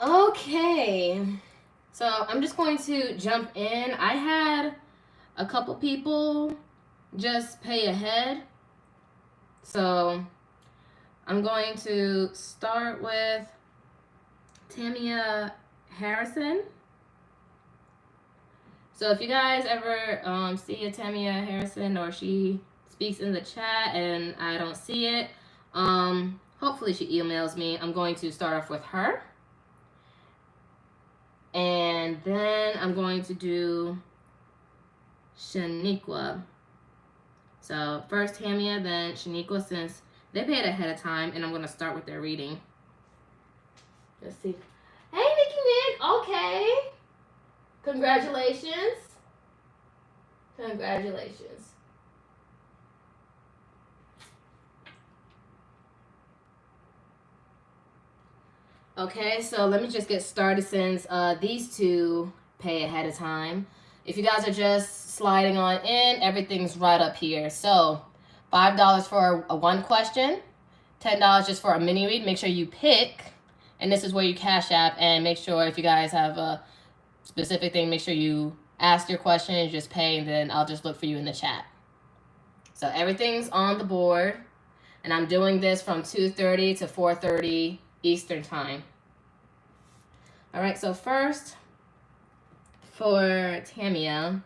Okay, so I'm just going to jump in. I had a couple people just pay ahead, so I'm going to start with Tamiya Harrison. So if you guys ever see a Tamiya Harrison or she speaks in the chat and I don't see it, hopefully she emails me. I'm going to start off with her. And then I'm going to do Shaniqua. So first Tamiya, then Shaniqua, since they paid ahead of time, and I'm going to start with their reading. Let's see. Hey, Nikki Nick. Okay. Congratulations. Congratulations. Okay, so let me just get started since these two pay ahead of time. If you guys are just sliding on in, everything's right up here. So $5 for a one question, $10 just for a mini read. Make sure you pick, and this is where you Cash App, and make sure if you guys have a specific thing, make sure you ask your question and just pay, and then I'll just look for you in the chat. So everything's on the board, and I'm doing this from 2:30 to 4:30 Eastern time. All right, so first for Tamiya,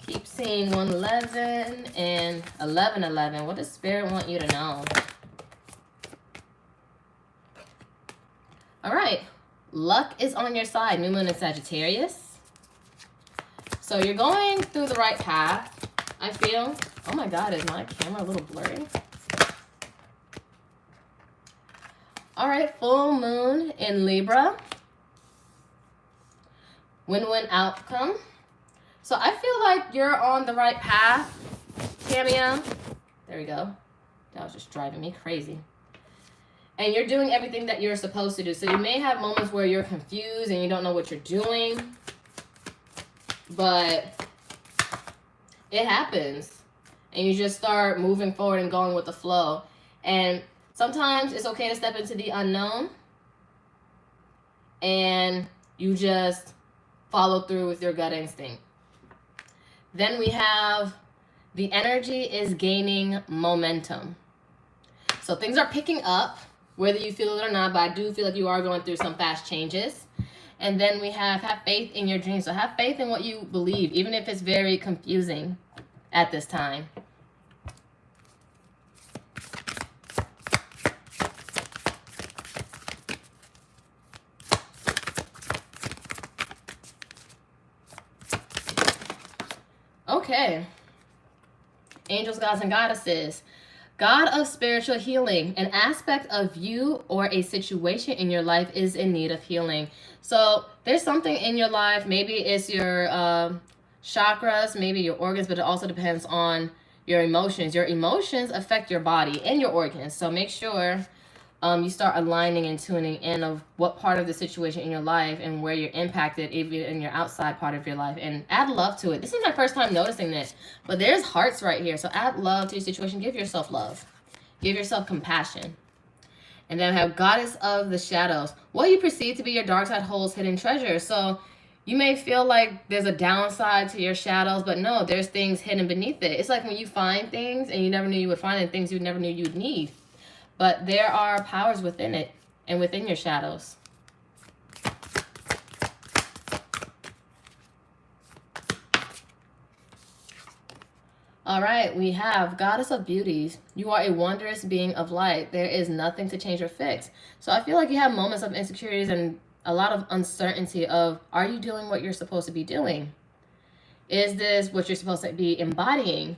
keep seeing 111 and 1111. What does Spirit want you to know? All right, luck is on your side, new moon in Sagittarius. So you're going through the right path, I feel. Oh my God, is my camera a little blurry? All right, full moon in Libra. Win-win outcome. So I feel like you're on the right path, Tamiya. There we go. That was just driving me crazy. And you're doing everything that you're supposed to do. So you may have moments where you're confused and you don't know what you're doing. But it happens. And you just start moving forward and going with the flow. And sometimes it's okay to step into the unknown. And you just follow through with your gut instinct. Then we have the energy is gaining momentum. So things are picking up, whether you feel it or not, but I do feel like you are going through some fast changes. And then we have faith in your dreams. So have faith in what you believe, even if it's very confusing at this time. Okay. Angels, gods, and goddesses. God of spiritual healing. An aspect of you or a situation in your life is in need of healing. So there's something in your life. Maybe it's your chakras, maybe your organs, but it also depends on your emotions. Your emotions affect your body and your organs. So make sure you start aligning and tuning in of what part of the situation in your life and where you're impacted, even in your outside part of your life, and add love to it. This is my first time noticing this, but there's hearts right here. So add love to your situation. Give yourself love. Give yourself compassion. And then we have Goddess of the Shadows. What you perceive to be your dark side holds hidden treasure. So you may feel like there's a downside to your shadows, but no, there's things hidden beneath it. It's like when you find things and you never knew you would find, and things you never knew you'd need. But there are powers within it and within your shadows. All right, we have Goddess of Beauties. You are a wondrous being of light. There is nothing to change or fix. So I feel like you have moments of insecurities and a lot of uncertainty of, are you doing what you're supposed to be doing? Is this what you're supposed to be embodying?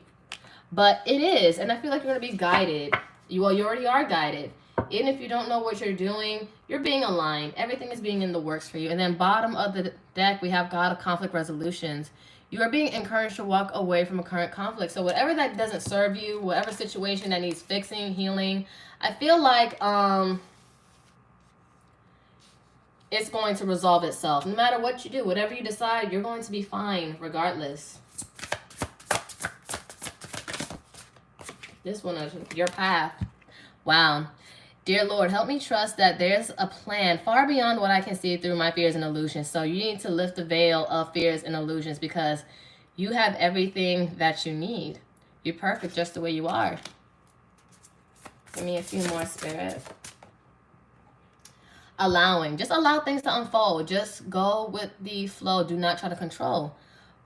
But it is, and I feel like you're going to be guided. You already are guided. Even if you don't know what you're doing, you're being aligned. Everything is being in the works for you. And then bottom of the deck, we have God of Conflict Resolutions. You are being encouraged to walk away from a current conflict. So whatever that doesn't serve you, whatever situation that needs fixing, healing, I feel like it's going to resolve itself. No matter what you do, whatever you decide, you're going to be fine regardless. This one is your path. Wow. Dear Lord, help me trust that there's a plan far beyond what I can see through my fears and illusions. So you need to lift the veil of fears and illusions because you have everything that you need. You're perfect just the way you are. Give me a few more, Spirit. Allowing. Just allow things to unfold. Just go with the flow. Do not try to control.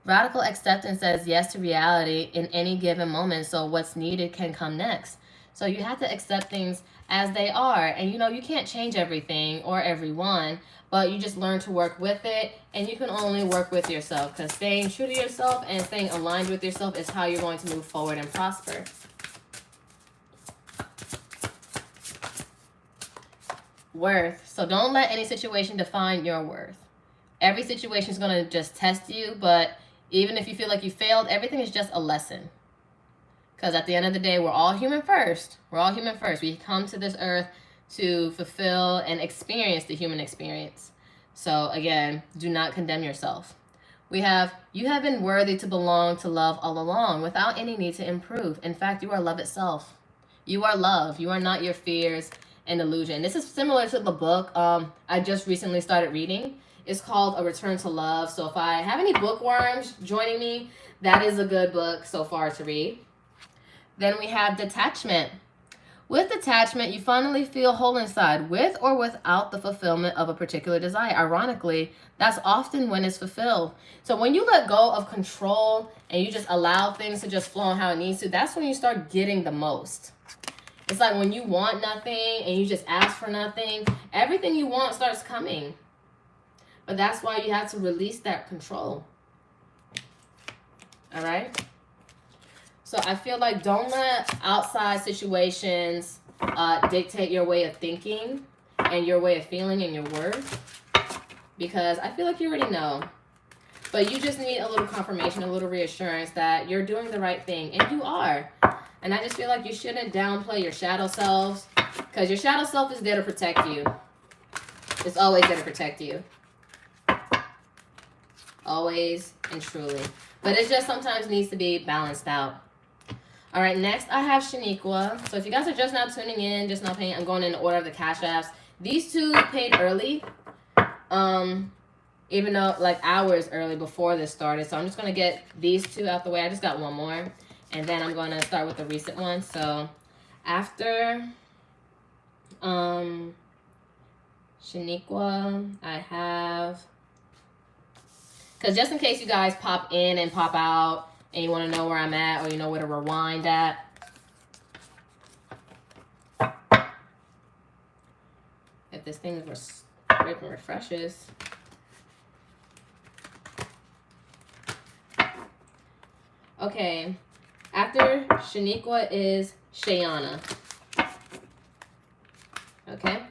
Radical acceptance says yes to reality in any given moment. So what's needed can come next. So you have to accept things as they are. And you know, you can't change everything or everyone, but you just learn to work with it. And you can only work with yourself because staying true to yourself and staying aligned with yourself is how you're going to move forward and prosper. Worth. So don't let any situation define your worth. Every situation is going to just test you, but even if you feel like you failed, everything is just a lesson. Because at the end of the day, we're all human first. We're all human first. We come to this earth to fulfill and experience the human experience. So again, do not condemn yourself. We have, you have been worthy to belong to love all along without any need to improve. In fact, you are love itself. You are love. You are not your fears and illusion. This is similar to the book I just recently started reading. It's called A Return to Love. So if I have any bookworms joining me, that is a good book so far to read. Then we have detachment. With detachment, you finally feel whole inside, with or without the fulfillment of a particular desire. Ironically, that's often when it's fulfilled. So when you let go of control and you just allow things to just flow how it needs to, that's when you start getting the most. It's like when you want nothing and you just ask for nothing, everything you want starts coming. But that's why you have to release that control. All right? So I feel like don't let outside situations dictate your way of thinking and your way of feeling and your worth. Because I feel like you already know. But you just need a little confirmation, a little reassurance that you're doing the right thing. And you are. And I just feel like you shouldn't downplay your shadow selves. Because your shadow self is there to protect you. It's always there to protect you. Always and truly. But it just sometimes needs to be balanced out. All right, next I have Shaniqua. So if you guys are just now tuning in, just now paying, I'm going in the order of the Cashapps. These two paid early, even though like hours early before this started. So I'm just going to get these two out the way. I just got one more. And then I'm going to start with the recent one. So after Shaniqua, I have, because just in case you guys pop in and pop out, and you want to know where I'm at, or you know where to rewind at. If this thing refreshes. Okay. After Shaniqua is Shayana. Okay.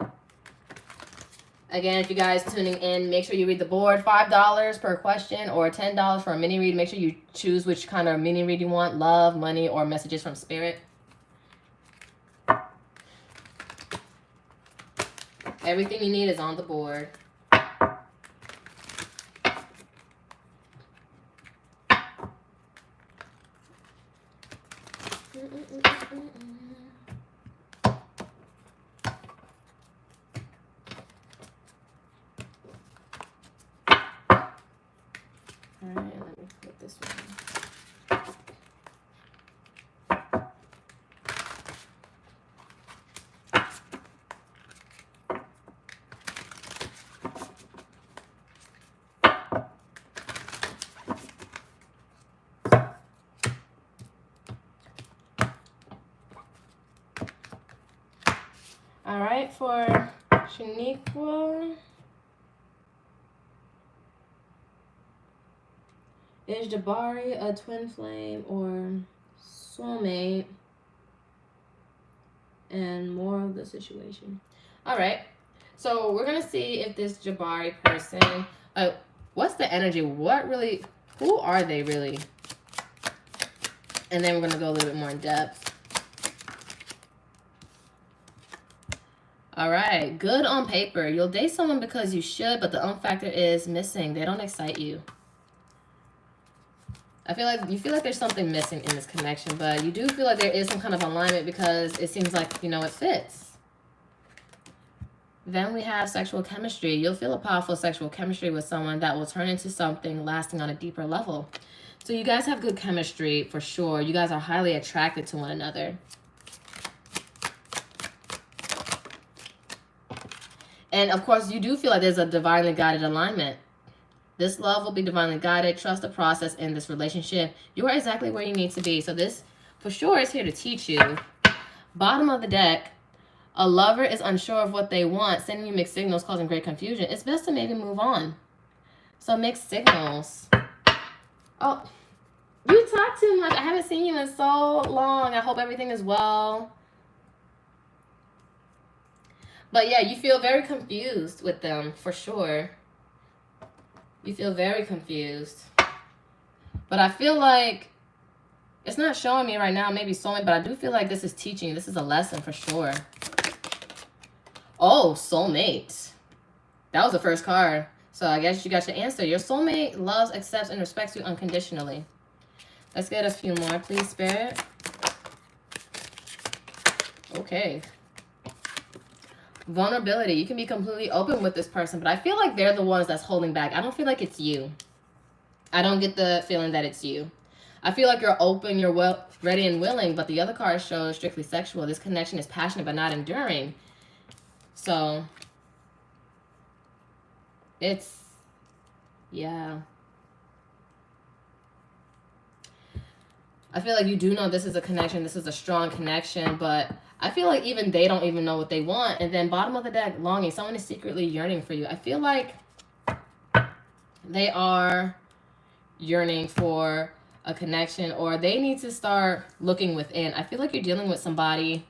Again, if you guys tuning in, make sure you read the board. $5 per question or $10 for a mini read. Make sure you choose which kind of mini read you want. Love, money, or messages from spirit. Everything you need is on the board. Alright, let me put this one. All right, for Shaniqua. Is Jabari a twin flame or soulmate? And more of the situation. All right. So we're going to see if this Jabari person, what's the energy? What really, who are they really? And then we're going to go a little bit more in depth. All right. Good on paper. You'll date someone because you should, but the factor is missing. They don't excite you. I feel like you feel like there's something missing in this connection, but you do feel like there is some kind of alignment because it seems like, you know, it fits. Then we have sexual chemistry. You'll feel a powerful sexual chemistry with someone that will turn into something lasting on a deeper level. So you guys have good chemistry for sure. You guys are highly attracted to one another. And of course, you do feel like there's a divinely guided alignment. This love will be divinely guided. Trust the process in this relationship. You are exactly where you need to be. So this, for sure, is here to teach you. Bottom of the deck, a lover is unsure of what they want, sending you mixed signals, causing great confusion. It's best to maybe move on. So mixed signals. Oh, you talk too much. I haven't seen you in so long. I hope everything is well. But yeah, you feel very confused with them, for sure. You feel very confused. But I feel like it's not showing me right now, maybe soulmate, but I do feel like this is teaching. This is a lesson for sure. Oh, soulmate. That was the first card. So I guess you got your answer. Your soulmate loves, accepts, and respects you unconditionally. Let's get a few more, please, Spirit. Okay. Vulnerability. You can be completely open with this person, but I feel like they're the ones that's holding back. I don't feel like it's you. I don't get the feeling that it's you. I feel like you're open, you're ready and willing, but the other card shows strictly sexual. This connection is passionate but not enduring. So it's, yeah. I feel like you do know this is a connection. This is a strong connection, but I feel like even they don't even know what they want. And then bottom of the deck, longing. Someone is secretly yearning for you. I feel like they are yearning for a connection, or they need to start looking within. I feel like you're dealing with somebody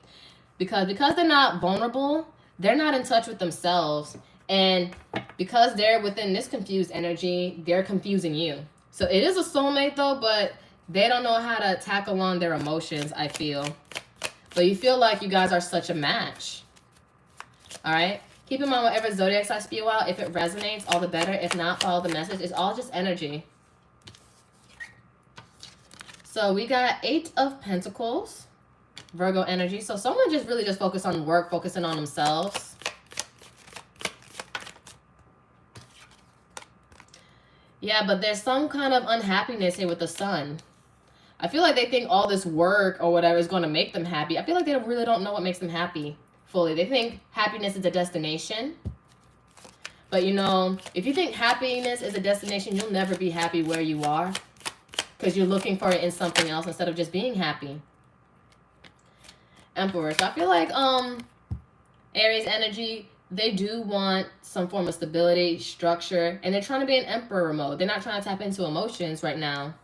because they're not vulnerable, they're not in touch with themselves. And because they're within this confused energy, they're confusing you. So it is a soulmate though, but they don't know how to tackle on their emotions, I feel. But you feel like you guys are such a match. All right? Keep in mind whatever zodiacs I spew out, if it resonates, all the better. If not, follow the message. It's all just energy. So we got 8 of Pentacles, Virgo energy. So someone just really just focused on work, focusing on themselves. Yeah, but there's some kind of unhappiness here with the Sun. I feel like they think all this work or whatever is going to make them happy. I feel like they really don't know what makes them happy fully. They think happiness is a destination. But, you know, if you think happiness is a destination, you'll never be happy where you are. Because you're looking for it in something else instead of just being happy. Emperor. So I feel like Aries energy, they do want some form of stability, structure. And they're trying to be in Emperor mode. They're not trying to tap into emotions right now.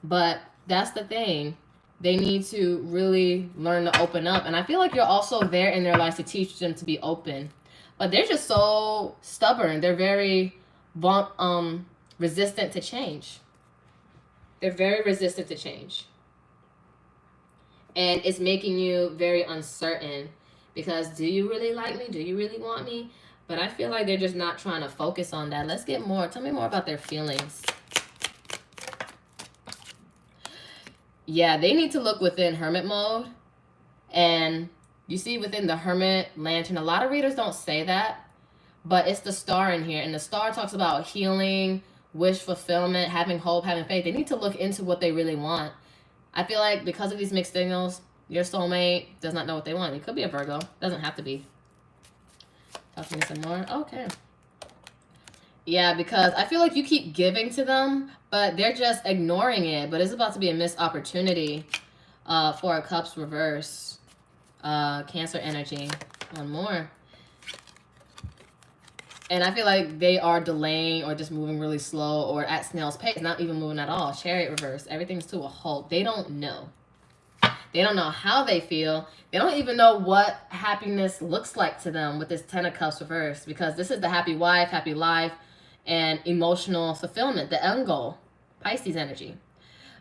But that's the thing. They need to really learn to open up. And I feel like you're also there in their lives to teach them to be open. But they're just so stubborn. They're very resistant to change. They're very resistant to change. And it's making you very uncertain. Because do you really like me? Do you really want me? But I feel like they're just not trying to focus on that. Let's get more. Tell me more about their feelings. Yeah, they need to look within hermit mode. And you see within the hermit lantern, a lot of readers don't say that. But it's the star in here. And the star talks about healing, wish fulfillment, having hope, having faith. They need to look into what they really want. I feel like because of these mixed signals, your soulmate does not know what they want. It could be a Virgo. Doesn't have to be. Talk to me some more. Okay. Yeah, because I feel like you keep giving to them, but they're just ignoring it. But it's about to be a missed opportunity for a Cups reverse. Cancer energy. One more. And I feel like they are delaying or just moving really slow or at snail's pace, not even moving at all. Chariot reverse. Everything's to a halt. They don't know. They don't know how they feel. They don't even know what happiness looks like to them with this 10 of Cups reverse, because this is the happy wife, happy life, and emotional fulfillment, the end goal. Pisces energy.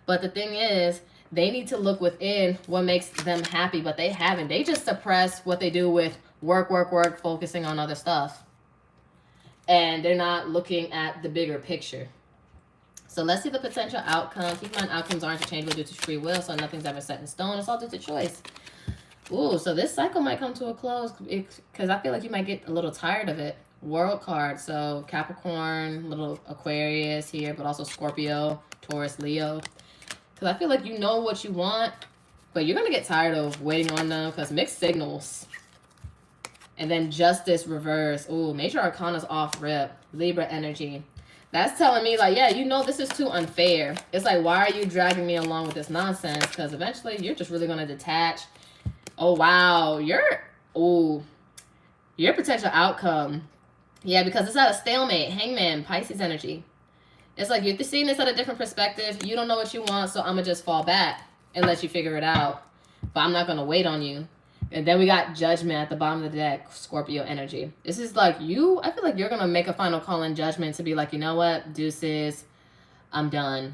But the thing is, they need to look within what makes them happy, but they haven't. They just suppress what they do with work, work, work, focusing on other stuff. And they're not looking at the bigger picture. So let's see the potential outcomes. Keep in mind, outcomes are interchangeable due to free will, so nothing's ever set in stone. It's all due to choice. Ooh, so this cycle might come to a close because I feel like you might get a little tired of it. World card, so Capricorn, little Aquarius here, but also Scorpio, Taurus, Leo. Because I feel like you know what you want, but you're going to get tired of waiting on them because mixed signals. And then Justice reverse. Ooh, Major Arcana's off rip. Libra energy. That's telling me, like, yeah, you know this is too unfair. It's like, why are you dragging me along with this nonsense? Because eventually you're just really going to detach. Oh, wow. Your potential outcome. Yeah, because it's at a stalemate. Hangman, Pisces energy. It's like you're seeing this at a different perspective. You don't know what you want, so I'm going to just fall back and let you figure it out. But I'm not going to wait on you. And then we got Judgment at the bottom of the deck, Scorpio energy. This is like I feel like you're going to make a final call in judgment to be like, you know what, deuces, I'm done,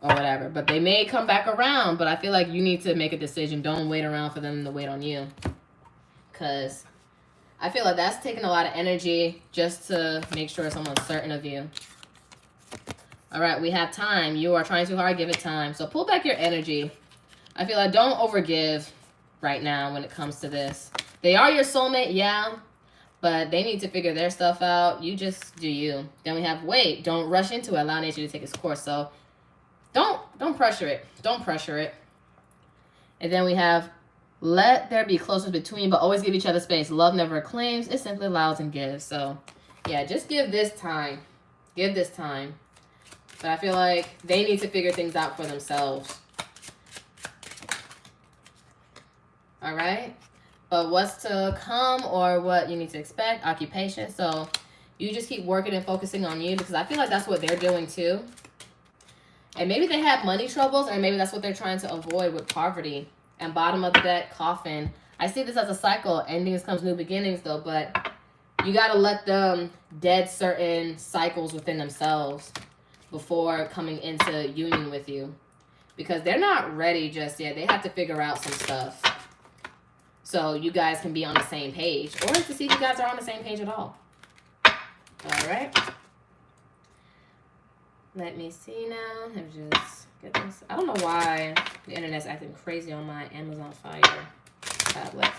or whatever. But they may come back around, but I feel like you need to make a decision. Don't wait around for them to wait on you. Because I feel like that's taking a lot of energy just to make sure someone's certain of you. All right, we have time. You are trying too hard, give it time. So pull back your energy. I feel like don't overgive right now when it comes to this. They are your soulmate, yeah, but they need to figure their stuff out. You just do you. Then we have wait. Don't rush into it. Allow nature to take its course. So don't pressure it. Don't pressure it. And then we have let there be closeness between, but always give each other space. Love never claims. It simply allows and gives. So yeah, just give this time. Give this time. But I feel like they need to figure things out for themselves. All right, but what's to come or what you need to expect, occupation. So you just keep working and focusing on you, because I feel like that's what they're doing too. And maybe they have money troubles, or maybe that's what they're trying to avoid with poverty. And bottom of the deck, Coffin. I see this as a cycle. Endings comes new beginnings though, but you got to let them dead certain cycles within themselves before coming into union with you, because they're not ready just yet. They have to figure out some stuff. So you guys can be on the same page, or to see if you guys are on the same page at all. All right. Let me see now. Let me just get this. I don't know why the internet's acting crazy on my Amazon Fire tablet.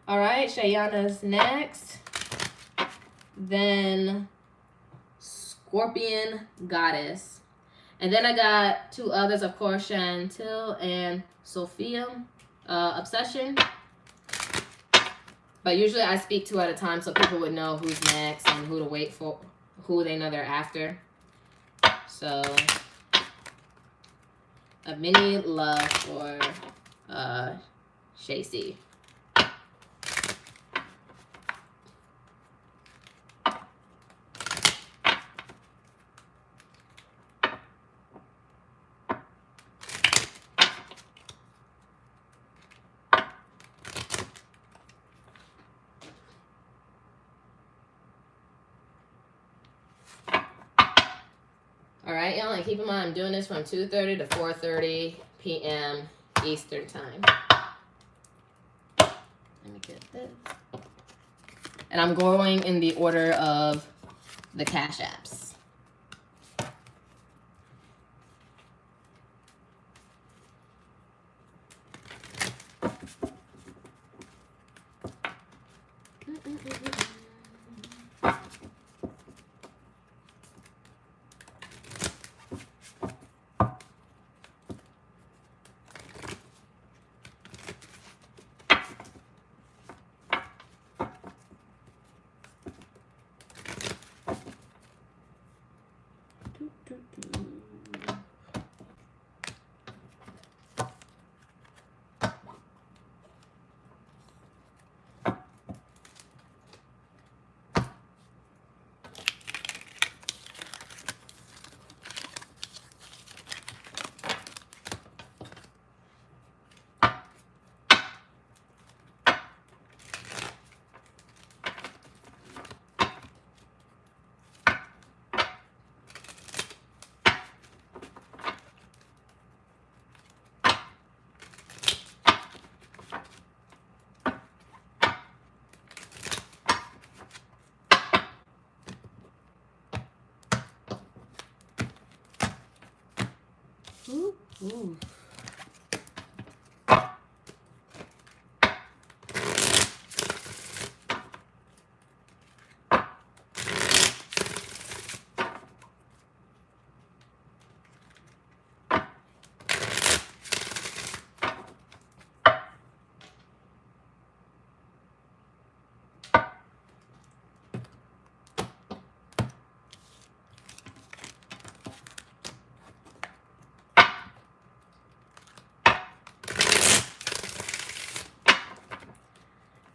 All right, Shayana's next. Then Scorpion Goddess. And then I got two others, of course, Chantil and Sophia, Obsession. But usually I speak two at a time so people would know who's next and who to wait for, who they know they're after. So, a mini love for Shacy. All right, y'all, and keep in mind I'm doing this from 2:30 to 4:30 p.m. Eastern time. Let me get this. And I'm going in the order of the Cash Apps. Ooh, ooh.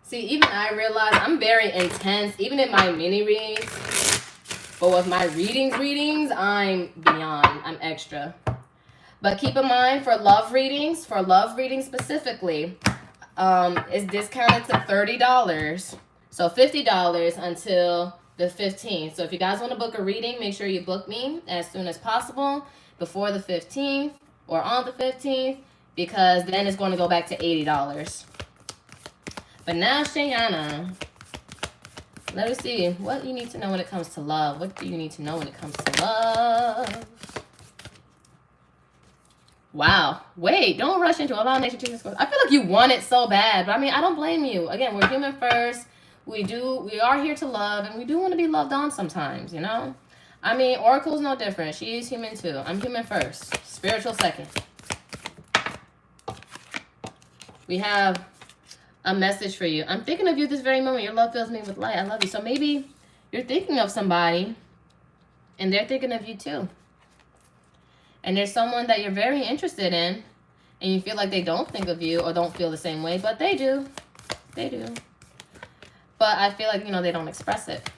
See, even I realize I'm very intense, even in my mini readings. But with my readings, I'm beyond. I'm extra. But keep in mind, for love readings specifically, it's discounted to $30. So $50 until the 15th. So if you guys want to book a reading, make sure you book me as soon as possible before the 15th or on the 15th, because then it's going to go back to $80. But now, Shayana, let me see what you need to know when it comes to love. What do you need to know when it comes to love? Wow. Wait, don't rush into allow nature to discourse. I feel like you want it so bad, but I mean, I don't blame you. Again, we're human first. We are here to love, and we do want to be loved on sometimes, you know? I mean, Oracle's no different. She's human too. I'm human first. Spiritual second. We have a message for you. I'm thinking of you this very moment. Your love fills me with light. I love you. So maybe you're thinking of somebody and they're thinking of you too. And there's someone that you're very interested in and you feel like they don't think of you or don't feel the same way, but they do. They do. But I feel like, you know, they don't express it.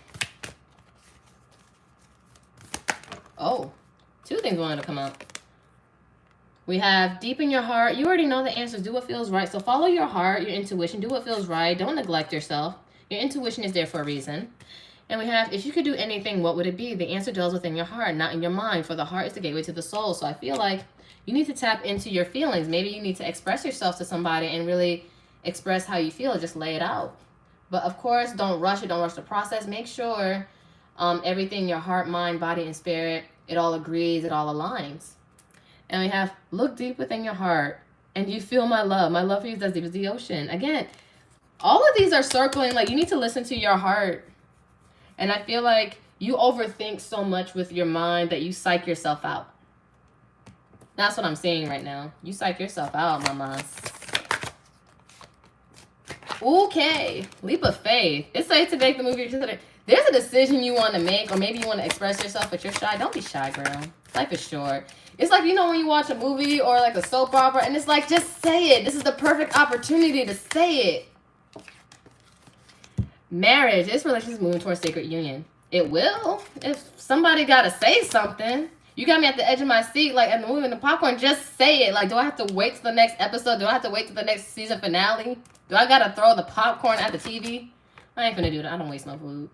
Oh, two things wanted to come up. We have deep in your heart. You already know the answers. Do what feels right. So follow your heart, your intuition. Do what feels right. Don't neglect yourself. Your intuition is there for a reason. And we have, if you could do anything, what would it be? The answer dwells within your heart, not in your mind. For the heart is the gateway to the soul. So I feel like you need to tap into your feelings. Maybe you need to express yourself to somebody and really express how you feel. Just lay it out. But of course, don't rush it. Don't rush the process. Make sure everything, your heart, mind, body, and spirit, it all agrees. It all aligns. And we have, look deep within your heart and you feel my love. My love for you is as deep as the ocean. Again, all of these are circling, like you need to listen to your heart. And I feel like you overthink so much with your mind that you psych yourself out. That's what I'm seeing right now. You psych yourself out, mamas. Okay, leap of faith. It's safe to make the move you're considering. There's a decision you want to make, or maybe you want to express yourself, but you're shy. Don't be shy, girl. Life is short. It's like, you know, when you watch a movie or like a soap opera, and it's like, just say it. This is the perfect opportunity to say it. Marriage. This relationship is moving towards sacred union. It will. If somebody got to say something. You got me at the edge of my seat, like at the movie in the popcorn. Just say it. Like, do I have to wait till the next episode? Do I have to wait till the next season finale? Do I got to throw the popcorn at the TV? I ain't gonna do that. I don't waste no food.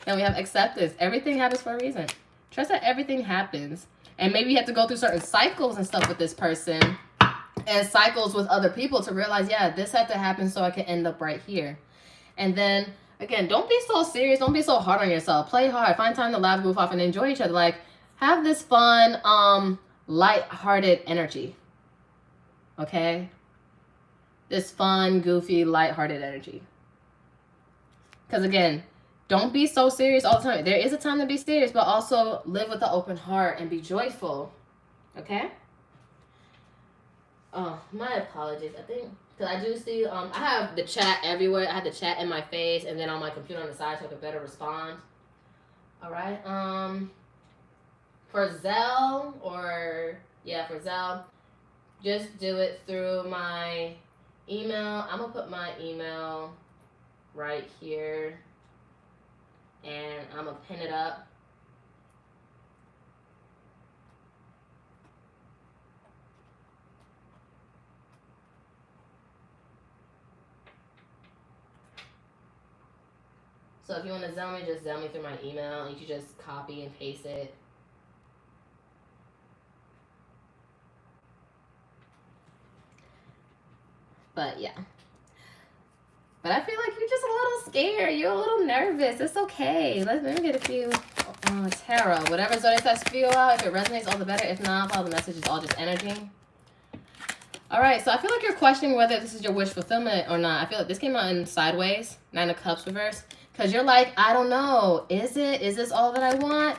Then we have acceptance. Everything happens for a reason. Trust that everything happens. And maybe you have to go through certain cycles and stuff with this person. And cycles with other people to realize, yeah, this had to happen so I can end up right here. And then, again, don't be so serious. Don't be so hard on yourself. Play hard. Find time to laugh, goof off, and enjoy each other. Like, have this fun, light-hearted energy. Okay? This fun, goofy, light-hearted energy. Because, again, don't be so serious all the time. There is a time to be serious, but also live with an open heart and be joyful. Okay? Oh, my apologies. I think, because I do see, I have the chat everywhere. I have the chat in my face and then on my computer on the side so I can better respond. All right. For Zelle, for Zelle, just do it through my email. I'm going to put my email right here. And I'm going to pin it up. So if you want to Zelle me, just Zelle me through my email. And you can just copy and paste it. But yeah. But I feel like you're just a little scared. You're a little nervous. It's okay. Let me get a few Tarot. Whatever Zodiac says, feel out. If it resonates, all the better. If not, follow the message. It's all just energy. All right, so I feel like you're questioning whether this is your wish fulfillment or not. I feel like this came out in sideways, 9 of Cups reverse. Because you're like, I don't know. Is it? Is this all that I want?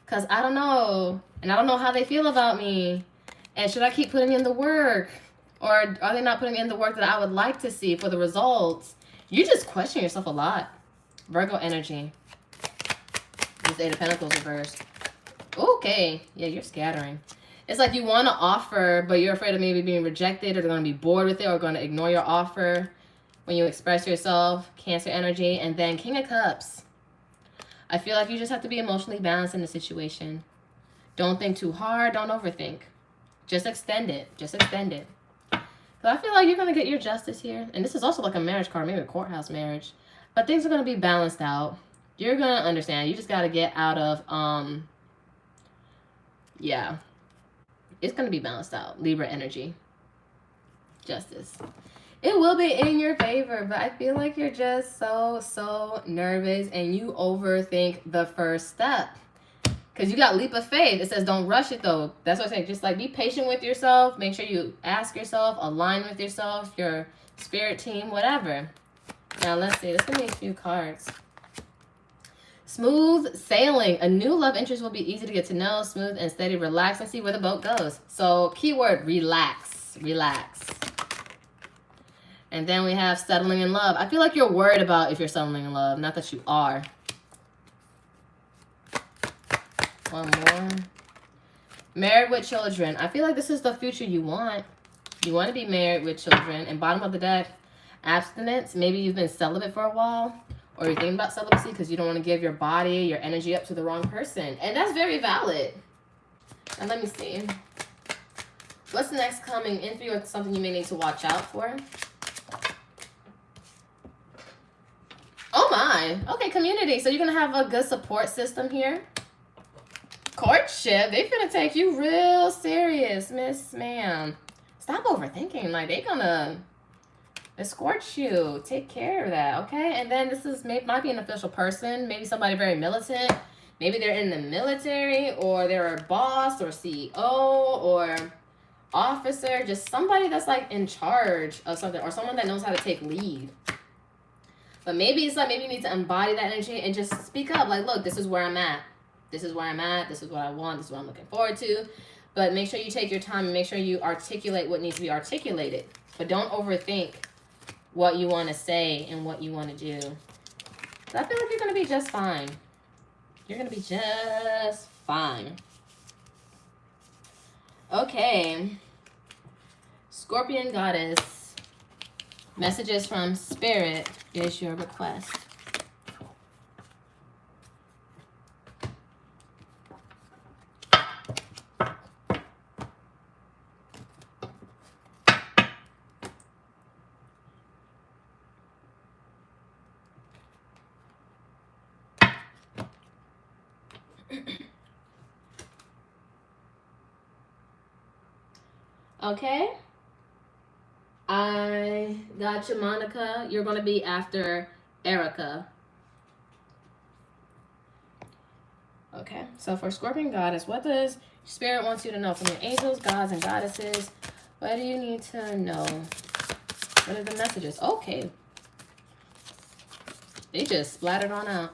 Because I don't know. And I don't know how they feel about me. And should I keep putting in the work? Or are they not putting in the work that I would like to see for the results? You just question yourself a lot. Virgo energy. This 8 of Pentacles reversed. Okay. Yeah, you're scattering. It's like you want to offer, but you're afraid of maybe being rejected, or they're going to be bored with it, or going to ignore your offer when you express yourself. Cancer energy. And then King of Cups. I feel like you just have to be emotionally balanced in the situation. Don't think too hard. Don't overthink. Just extend it. Just extend it. So I feel like you're going to get your justice here. And this is also like a marriage card, maybe a courthouse marriage. But things are going to be balanced out. You're going to understand. You just got to get out of, yeah. It's going to be balanced out. Libra energy. Justice. It will be in your favor, but I feel like you're just so nervous and you overthink the first step. Because you got leap of faith. It says don't rush it though. That's what I'm saying. Just like be patient with yourself. Make sure you ask yourself, align with yourself, your spirit team, whatever. Now let's see. This is going to be a few cards. Smooth sailing. A new love interest will be easy to get to know. Smooth and steady. Relax and see where the boat goes. So keyword, relax. Relax. And then we have settling in love. I feel like you're worried about if you're settling in love. Not that you are. One more. Married with children. I feel like this is the future you want. You want to be married with children. And bottom of the deck, abstinence. Maybe you've been celibate for a while. Or you're thinking about celibacy because you don't want to give your body, your energy up to the wrong person. And that's very valid. And let me see. What's next coming in for you, or something you may need to watch out for? Oh my. Okay, community. So you're going to have a good support system here. Courtship. They finna take you real serious, miss, ma'am. Stop overthinking. Like, they gonna escort you. Take care of that, okay? And then this is might be an official person. Maybe somebody very militant. Maybe they're in the military, or they're a boss or CEO or officer. Just somebody that's like in charge of something, or someone that knows how to take lead. But maybe it's like, maybe you need to embody that energy and just speak up. Like, look, this is where I'm at. This is where I'm at. This is what I want. This is what I'm looking forward to. But make sure you take your time and make sure you articulate what needs to be articulated. But don't overthink what you want to say and what you want to do. So I feel like you're going to be just fine. You're going to be just fine. Okay. Scorpion Goddess. Messages from Spirit is your request. Okay. I got you, Monica. You're going to be after Erica. Okay. So for Scorpion Goddess, what does Spirit wants you to know from your angels, gods, and goddesses? What do you need to know? What are the messages? Okay. They just splattered on out.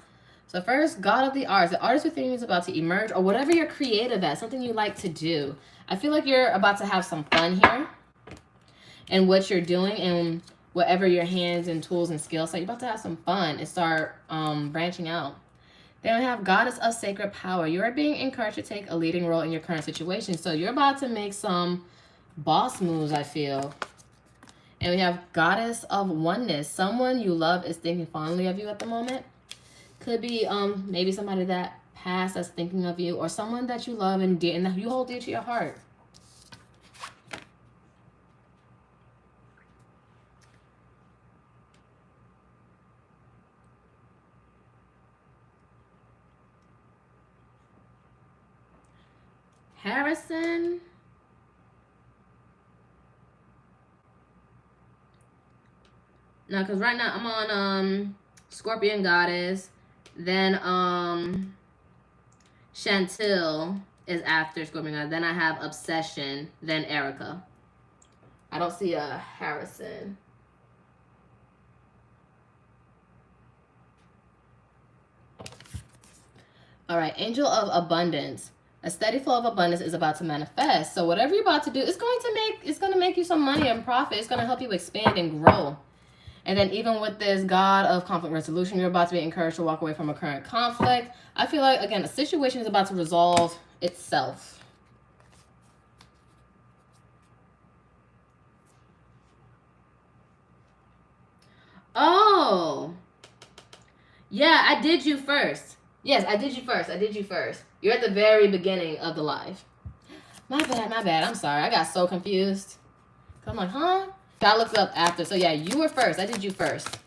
So first, God of the Arts. The artist within you is about to emerge, or whatever you're creative at, something you like to do. I feel like you're about to have some fun here in what you're doing and whatever your hands and tools and skills. So you're about to have some fun and start branching out. Then we have Goddess of Sacred Power. You are being encouraged to take a leading role in your current situation. So you're about to make some boss moves, I feel. And we have Goddess of Oneness. Someone you love is thinking fondly of you at the moment. Could be maybe somebody that passed that's thinking of you, or someone that you love and dear and that you hold dear to your heart. Harrison. Now, because right now I'm on Scorpion Goddess. Then Chantel is after Scorpio. Then I have Obsession, then Erica. I don't see a Harrison. All right, Angel of Abundance. A steady flow of abundance is about to manifest. So whatever you're about to do, it's going to make you some money and profit. It's going to help you expand and grow. And then even with this God of conflict resolution, you're about to be encouraged to walk away from a current conflict. I feel like, again, a situation is about to resolve itself. Oh. Yeah, I did you first. Yes, I did you first. I did you first. You're at the very beginning of the live. My bad, my bad. I'm sorry. I got so confused. I'm like, huh? I looked up after. So, yeah, you were first. I did you first.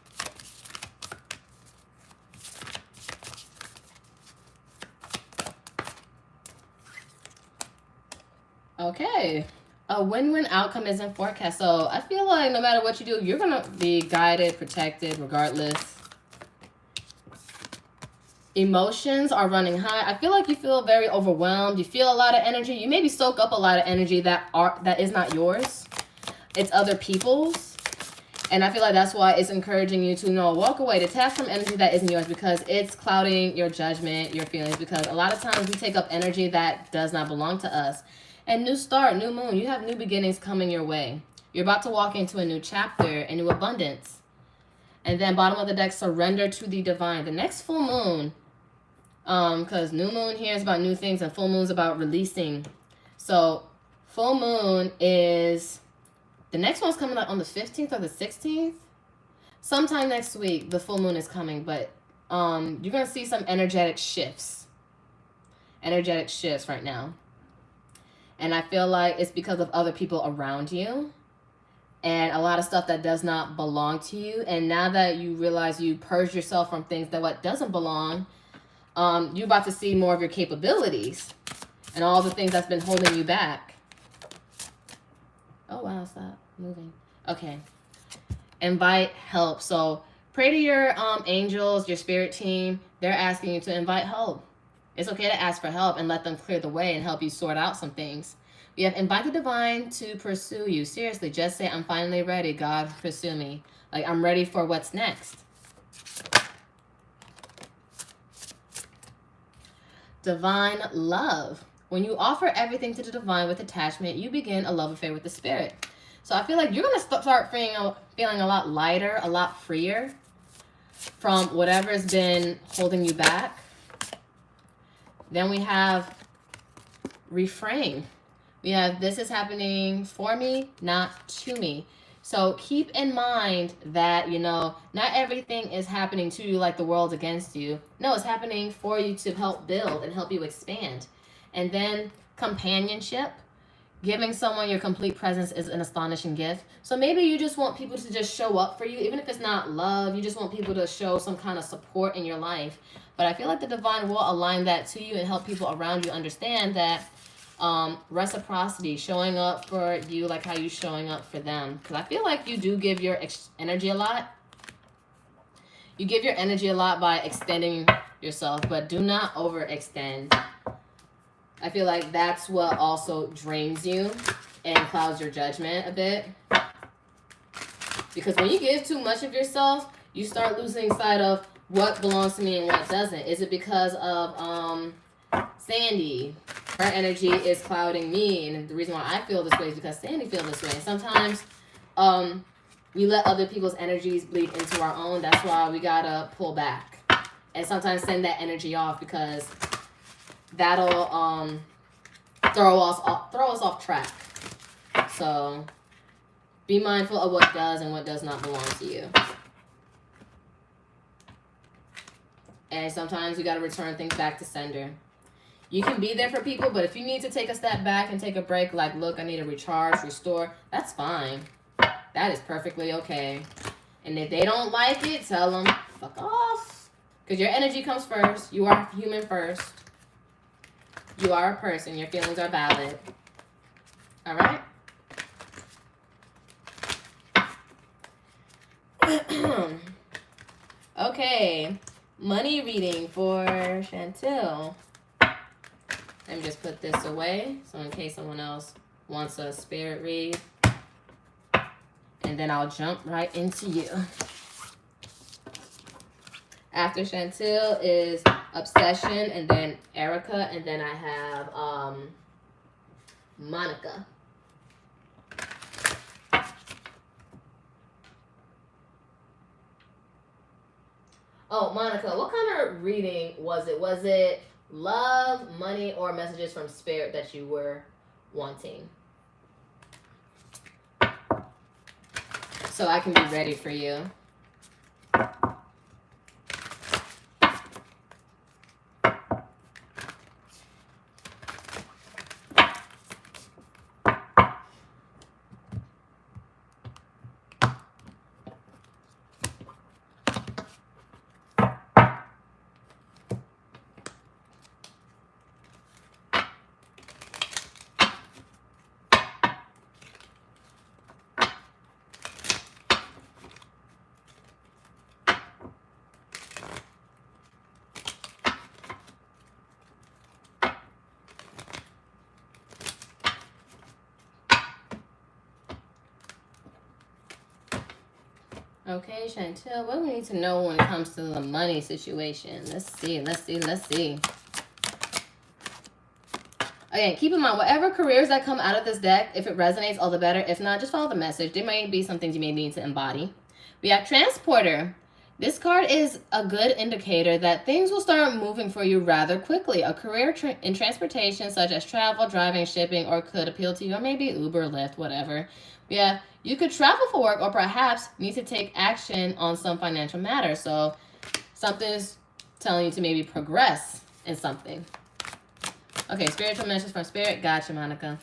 Okay. A win-win outcome is in forecast. So, I feel like no matter what you do, you're going to be guided, protected, regardless. Emotions are running high. I feel like you feel very overwhelmed. You feel a lot of energy. You maybe soak up a lot of energy that is not yours. It's other people's. And I feel like that's why it's encouraging you to walk away, detach from energy that isn't yours, because it's clouding your judgment, your feelings, because a lot of times we take up energy that does not belong to us. And new start, new moon, you have new beginnings coming your way. You're about to walk into a new chapter, a new abundance. And then bottom of the deck, surrender to the divine. The next full moon, because new moon here is about new things and full moon is about releasing. So full moon is, the next one's coming up on the 15th or the 16th. Sometime next week, the full moon is coming, but you're going to see some energetic shifts. Energetic shifts right now. And I feel like it's because of other people around you and a lot of stuff that does not belong to you. And now that you realize you purge yourself from things that what doesn't belong, you're about to see more of your capabilities and all the things that's been holding you back. Oh, wow, stop moving. Okay. Invite help. So pray to your angels, your spirit team. They're asking you to invite help. It's okay to ask for help and let them clear the way and help you sort out some things. We have invite the divine to pursue you. Seriously, just say, I'm finally ready. God, pursue me. Like, I'm ready for what's next. Divine love. When you offer everything to the divine with attachment, you begin a love affair with the spirit. So I feel like you're going to start feeling a lot lighter, a lot freer from whatever's been holding you back. Then we have reframe. We have, this is happening for me, not to me. So keep in mind that, not everything is happening to you like the world's against you. No, it's happening for you to help build and help you expand. And then companionship. Giving someone your complete presence is an astonishing gift. So maybe you just want people to just show up for you, even if it's not love. You just want people to show some kind of support in your life. But I feel like the divine will align that to you and help people around you understand that reciprocity, showing up for you like how you're showing up for them. Because I feel like you do give your energy a lot. You give your energy a lot by extending yourself, but do not overextend. I feel like that's what also drains you and clouds your judgment a bit. Because when you give too much of yourself, you start losing sight of what belongs to me and what doesn't. Is it because of Sandy? Her energy is clouding me, and the reason why I feel this way is because Sandy feels this way. And sometimes we let other people's energies bleed into our own. That's why we gotta pull back and sometimes send that energy off, because that'll throw us off track. So be mindful of what does and what does not belong to you. And sometimes you got to return things back to sender. You can be there for people, but if you need to take a step back and take a break, like, look, I need to recharge, restore, that's fine. That is perfectly okay. And if they don't like it, tell them, fuck off. Because your energy comes first. You are human first. You are a person. Your feelings are valid. All right? Okay. Money reading for Chantel. Let me just put this away, so in case someone else wants a spirit read. And then I'll jump right into you. After Chantel is Obsession, and then Erica, and then I have Monica. Oh, Monica, what kind of reading was it? Was it love, money, or messages from spirit that you were wanting? So I can be ready for you. Okay, Chantel, what do we need to know when it comes to the money situation? Let's see. Okay, keep in mind, whatever careers that come out of this deck, if it resonates, all the better. If not, just follow the message. There might be some things you may need to embody. We have Transporter. This card is a good indicator that things will start moving for you rather quickly. A career in transportation, such as travel, driving, shipping, or could appeal to you, or maybe Uber, Lyft, whatever. Yeah, you could travel for work, or perhaps need to take action on some financial matter. So something's telling you to maybe progress in something. Okay, spiritual message from Spirit. Gotcha, Monica.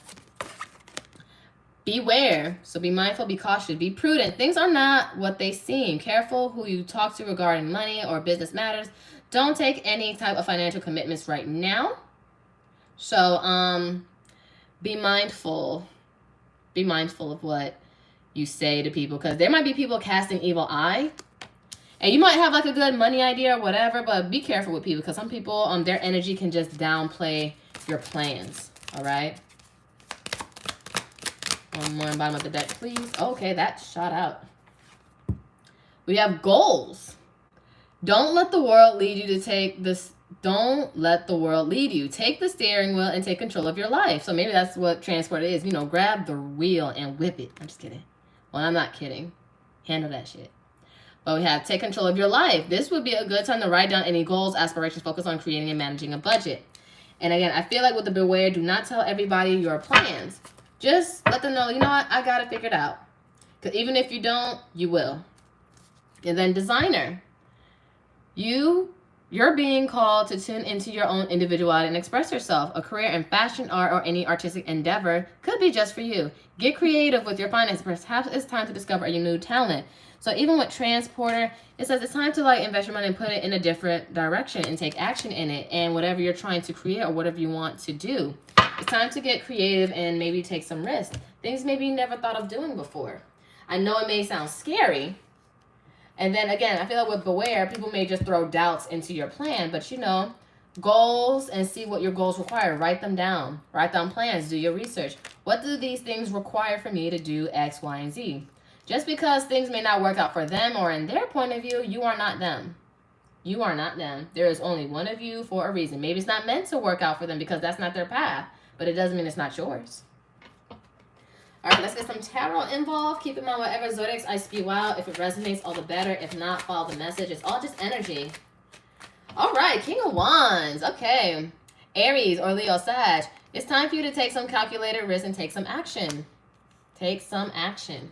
Beware. So be mindful, be cautious, be prudent. Things are not what they seem. Careful who you talk to regarding money or business matters. Don't take any type of financial commitments right now. So be mindful. Be mindful of what you say to people, because there might be people casting evil eye. And you might have like a good money idea or whatever, but be careful with people, because some people, their energy can just downplay your plans. All right. One more on bottom of the deck, please. Okay, that shot out. We have goals. Don't let the world lead you to take this. Don't let the world lead you. Take the steering wheel and take control of your life. So maybe that's what transport is. You know, grab the wheel and whip it. I'm just kidding. Well, I'm not kidding. Handle that shit. But we have take control of your life. This would be a good time to write down any goals, aspirations, focus on creating and managing a budget. And again, I feel like with the beware, do not tell everybody your plans. Just let them know, you know what, I got it figured out. Because even if you don't, you will. And then designer. You're being called to tune into your own individuality and express yourself. A career in fashion, art, or any artistic endeavor could be just for you. Get creative with your finances. Perhaps it's time to discover a new talent. So even with Transporter, it says it's time to like invest your money and put it in a different direction and take action in it. And whatever you're trying to create or whatever you want to do. It's time to get creative and maybe take some risks. Things maybe you never thought of doing before. I know it may sound scary. And then again, I feel like with beware, people may just throw doubts into your plan. But you know, goals, and see what your goals require. Write them down. Write down plans. Do your research. What do these things require for me to do X, Y, and Z? Just because things may not work out for them or in their point of view, you are not them. You are not them. There is only one of you for a reason. Maybe it's not meant to work out for them because that's not their path. But it doesn't mean it's not yours. All right, let's get some tarot involved. Keep in mind, whatever zodiacs I spew out, if it resonates, all the better. If not, follow the message. It's all just energy. All right, King of Wands. Okay. Aries or Leo, Sag. It's time for you to take some calculated risk and take some action. Take some action.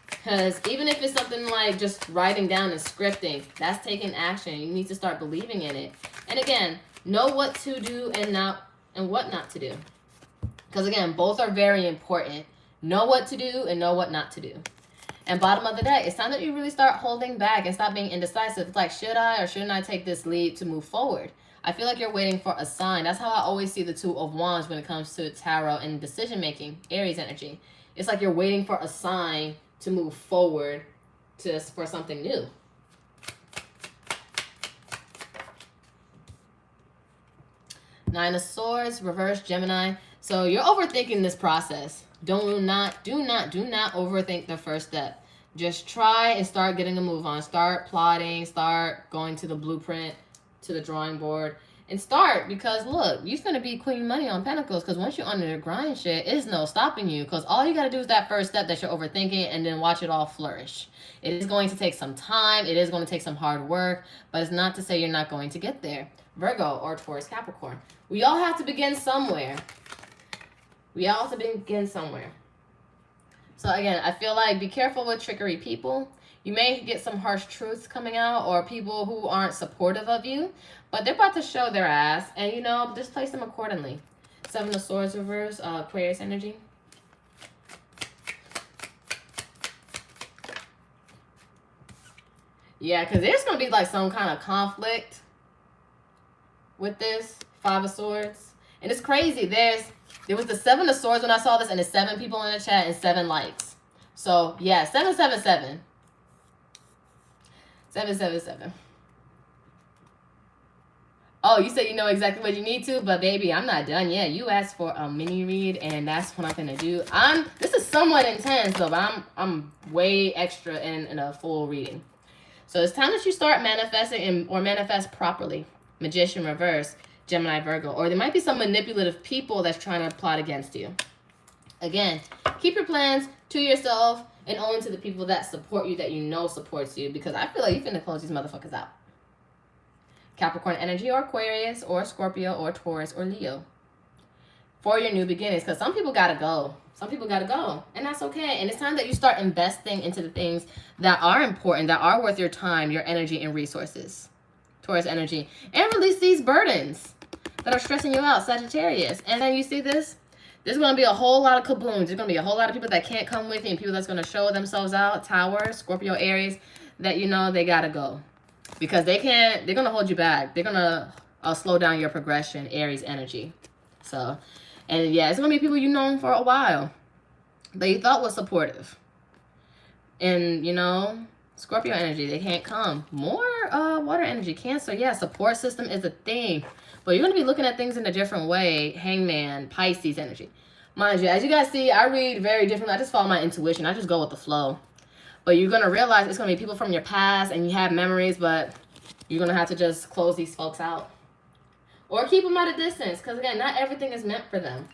Because even if it's something like just writing down and scripting, that's taking action. You need to start believing in it. And again, know what to do and what not to do. Because again, both are very important. Know what to do and know what not to do. And bottom of the deck, it's time that you really start holding back and stop being indecisive. It's like, should I or shouldn't I take this lead to move forward? I feel like you're waiting for a sign. That's how I always see the Two of Wands when it comes to tarot and decision making, Aries energy. It's like you're waiting for a sign to move forward for something new. Nine of Swords, reverse Gemini. So you're overthinking this process. Do not overthink the first step. Just try and start getting a move on. Start plotting, start going to the blueprint, to the drawing board, and start, because look, you're going to be Queen Money on Pentacles, because once you're under the grind shit, it's no stopping you, because all you got to do is that first step that you're overthinking, and then watch it all flourish. It is going to take some time. It is going to take some hard work, but it's not to say you're not going to get there. Virgo or Taurus, Capricorn. We all have to begin somewhere. We all have to begin somewhere. So again, I feel like be careful with trickery people. You may get some harsh truths coming out, or people who aren't supportive of you, but they're about to show their ass, and you know, just place them accordingly. Seven of Swords reverse, Aquarius energy. Yeah, because there's going to be like some kind of conflict with this Five of Swords. And it's crazy. There was the Seven of Swords when I saw this, and there's 7 people in the chat and 7 likes. So yeah, 777. 777. Oh, you said you know exactly what you need to, but baby, I'm not done yet. You asked for a mini read, and that's what I'm gonna do. This is somewhat intense though, but I'm way extra in a full reading. So it's time that you start manifesting or manifest properly. Magician reverse, Gemini, Virgo. Or there might be some manipulative people that's trying to plot against you. Again, keep your plans to yourself and only to the people that support you, that you know supports you, because I feel like you're finna close these motherfuckers out. Capricorn energy or Aquarius or Scorpio or Taurus or Leo. For your new beginnings, because some people gotta go. Some people gotta go, and that's okay. And it's time that you start investing into the things that are important, that are worth your time, your energy, and resources. Taurus energy. And release these burdens that are stressing you out, Sagittarius. And then you see this? There's going to be a whole lot of kabooms. There's going to be a whole lot of people that can't come with you, and people that's going to show themselves out. Tower, Scorpio, Aries, that you know they gotta go. Because they're going to hold you back. They're going to slow down your progression, Aries energy. So, and yeah, it's going to be people you've known for a while that you thought was supportive. And, you know, Scorpio energy, they can't come. More water energy, Cancer. Yeah, support system is a thing. But you're going to be looking at things in a different way. Hangman, Pisces energy. Mind you, as you guys see, I read very differently. I just follow my intuition. I just go with the flow. But you're going to realize it's going to be people from your past, and you have memories, but you're going to have to just close these folks out. Or keep them at a distance, because again, not everything is meant for them.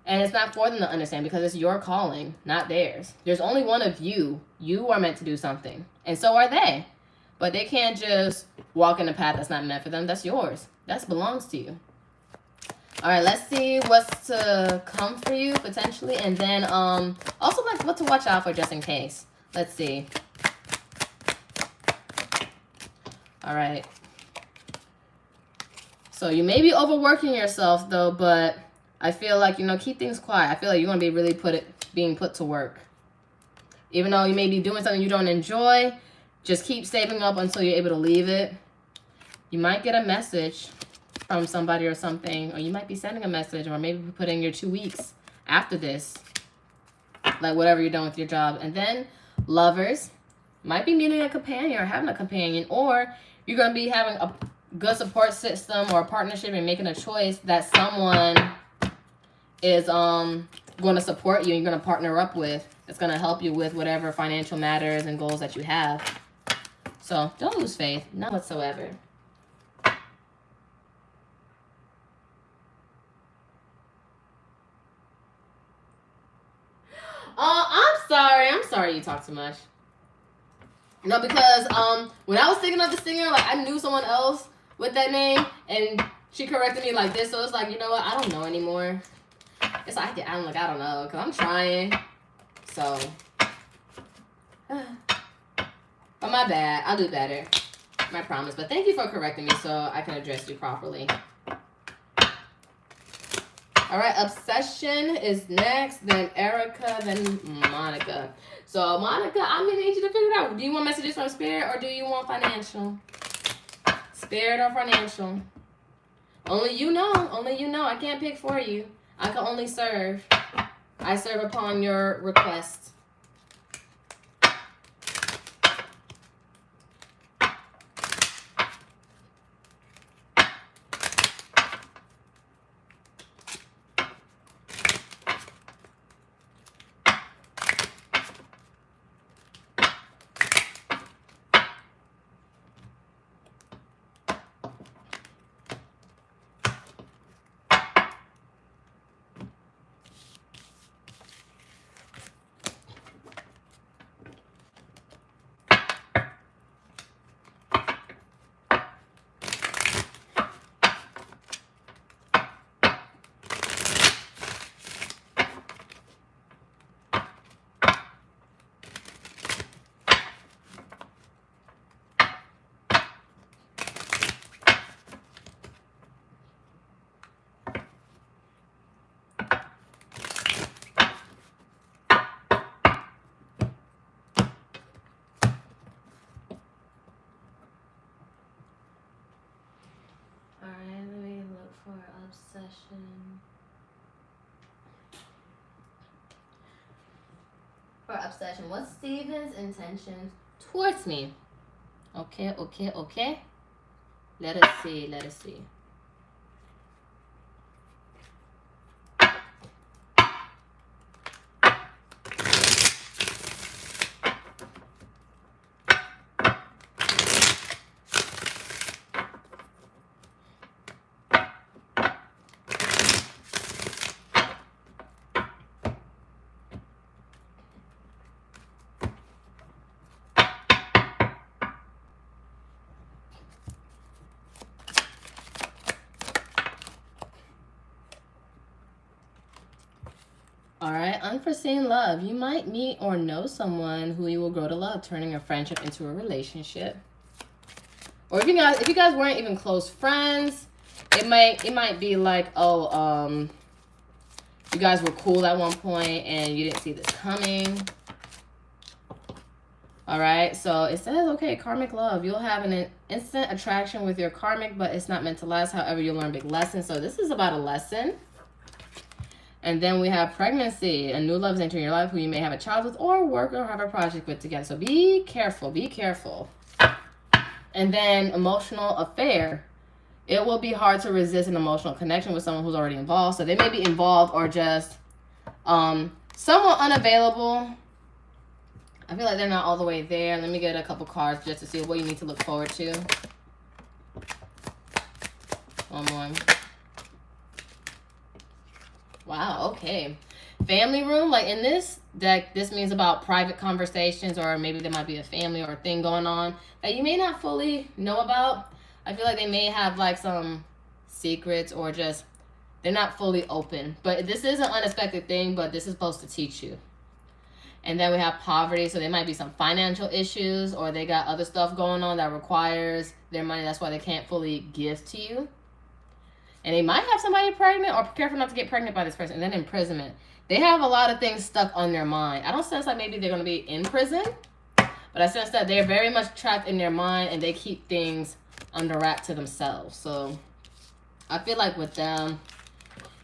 And it's not for them to understand, because it's your calling, not theirs. There's only one of you. You are meant to do something. And so are they. But they can't just walk in a path that's not meant for them. That's yours. That belongs to you. All right, let's see what's to come for you, potentially. And then also like what to watch out for just in case. Let's see. All right. So you may be overworking yourself, though, but I feel like, you know, keep things quiet. I feel like you're going to be really being put to work. Even though you may be doing something you don't enjoy, just keep saving up until you're able to leave it. You might get a message from somebody or something, or you might be sending a message, or maybe putting your 2 weeks after this, like whatever you're done with your job. And then lovers might be needing a companion or having a companion, or you're going to be having a good support system or a partnership and making a choice that someone is going to support you and you're going to partner up with. It's going to help you with whatever financial matters and goals that you have. So don't lose faith, none whatsoever. I'm sorry you talk too much. No, because when I was thinking of the singer, like I knew someone else with that name, and she corrected me like this, so it's like, you know what, I don't know anymore. It's like I don't know, because I'm trying. So but my bad, I'll do better. My promise. But thank you for correcting me so I can address you properly. All right, Obsession is next, then Erica, then Monica. So, Monica, I'm going to need you to figure it out. Do you want messages from Spirit, or do you want financial? Spirit or financial? Only you know. Only you know. I can't pick for you. I can only serve. I serve upon your request. for obsession. What's Steven's intentions towards me? Okay, okay, okay. Let us see, let us see. All right, unforeseen love. You might meet or know someone who you will grow to love, turning a friendship into a relationship. Or if you guys weren't even close friends, it might be like, oh, you guys were cool at one point and you didn't see this coming. All right, so it says, okay, karmic love. You'll have an instant attraction with your karmic, but it's not meant to last. However, you'll learn big lessons. So this is about a lesson. And then we have pregnancy. A new love is entering your life who you may have a child with or work or have a project with together. So be careful. Be careful. And then emotional affair. It will be hard to resist an emotional connection with someone who's already involved. So they may be involved or just somewhat unavailable. I feel like they're not all the way there. Let me get a couple cards just to see what you need to look forward to. One more. Wow, okay. Family room, like in this deck, this means about private conversations, or maybe there might be a family or a thing going on that you may not fully know about. I feel like they may have like some secrets or just they're not fully open. But this is an unexpected thing, but this is supposed to teach you. And then we have poverty, so there might be some financial issues, or they got other stuff going on that requires their money. That's why they can't fully give to you. And they might have somebody pregnant, or careful not to get pregnant by this person. And then imprisonment. They have a lot of things stuck on their mind. I don't sense like maybe they're going to be in prison, but I sense that they're very much trapped in their mind and they keep things under wrap to themselves. So I feel like with them,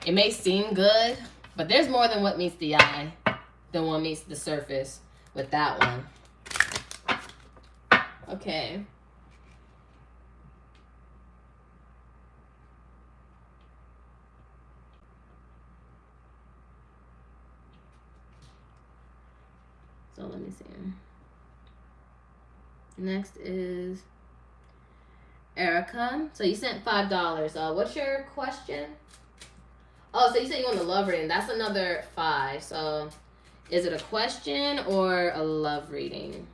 it may seem good, but there's more than what meets the eye than what meets the surface with that one. Okay. So let me see. Next is Erica. So you sent $5. What's your question? Oh, so you said you want a love reading. That's another 5. So is it a question or a love reading?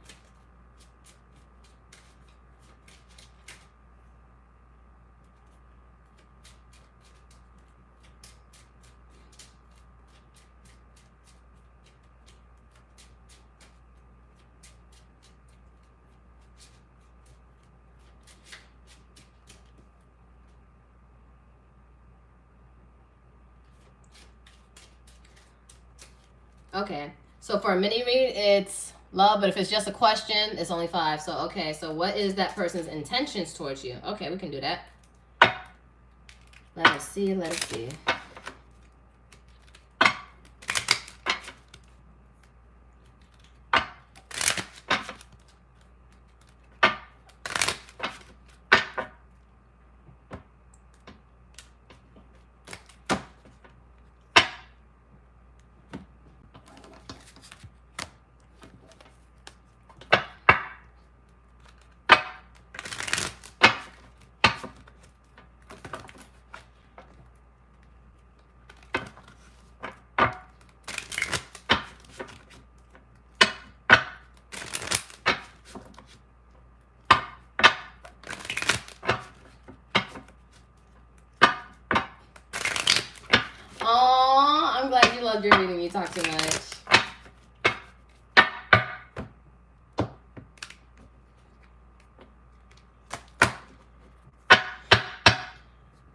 Okay, so for a mini read, it's love, but if it's just a question, it's only 5. So, okay, so what is that person's intentions towards you? Okay, we can do that. Let us see, let us see. I'm glad you loved your reading. You talk too much.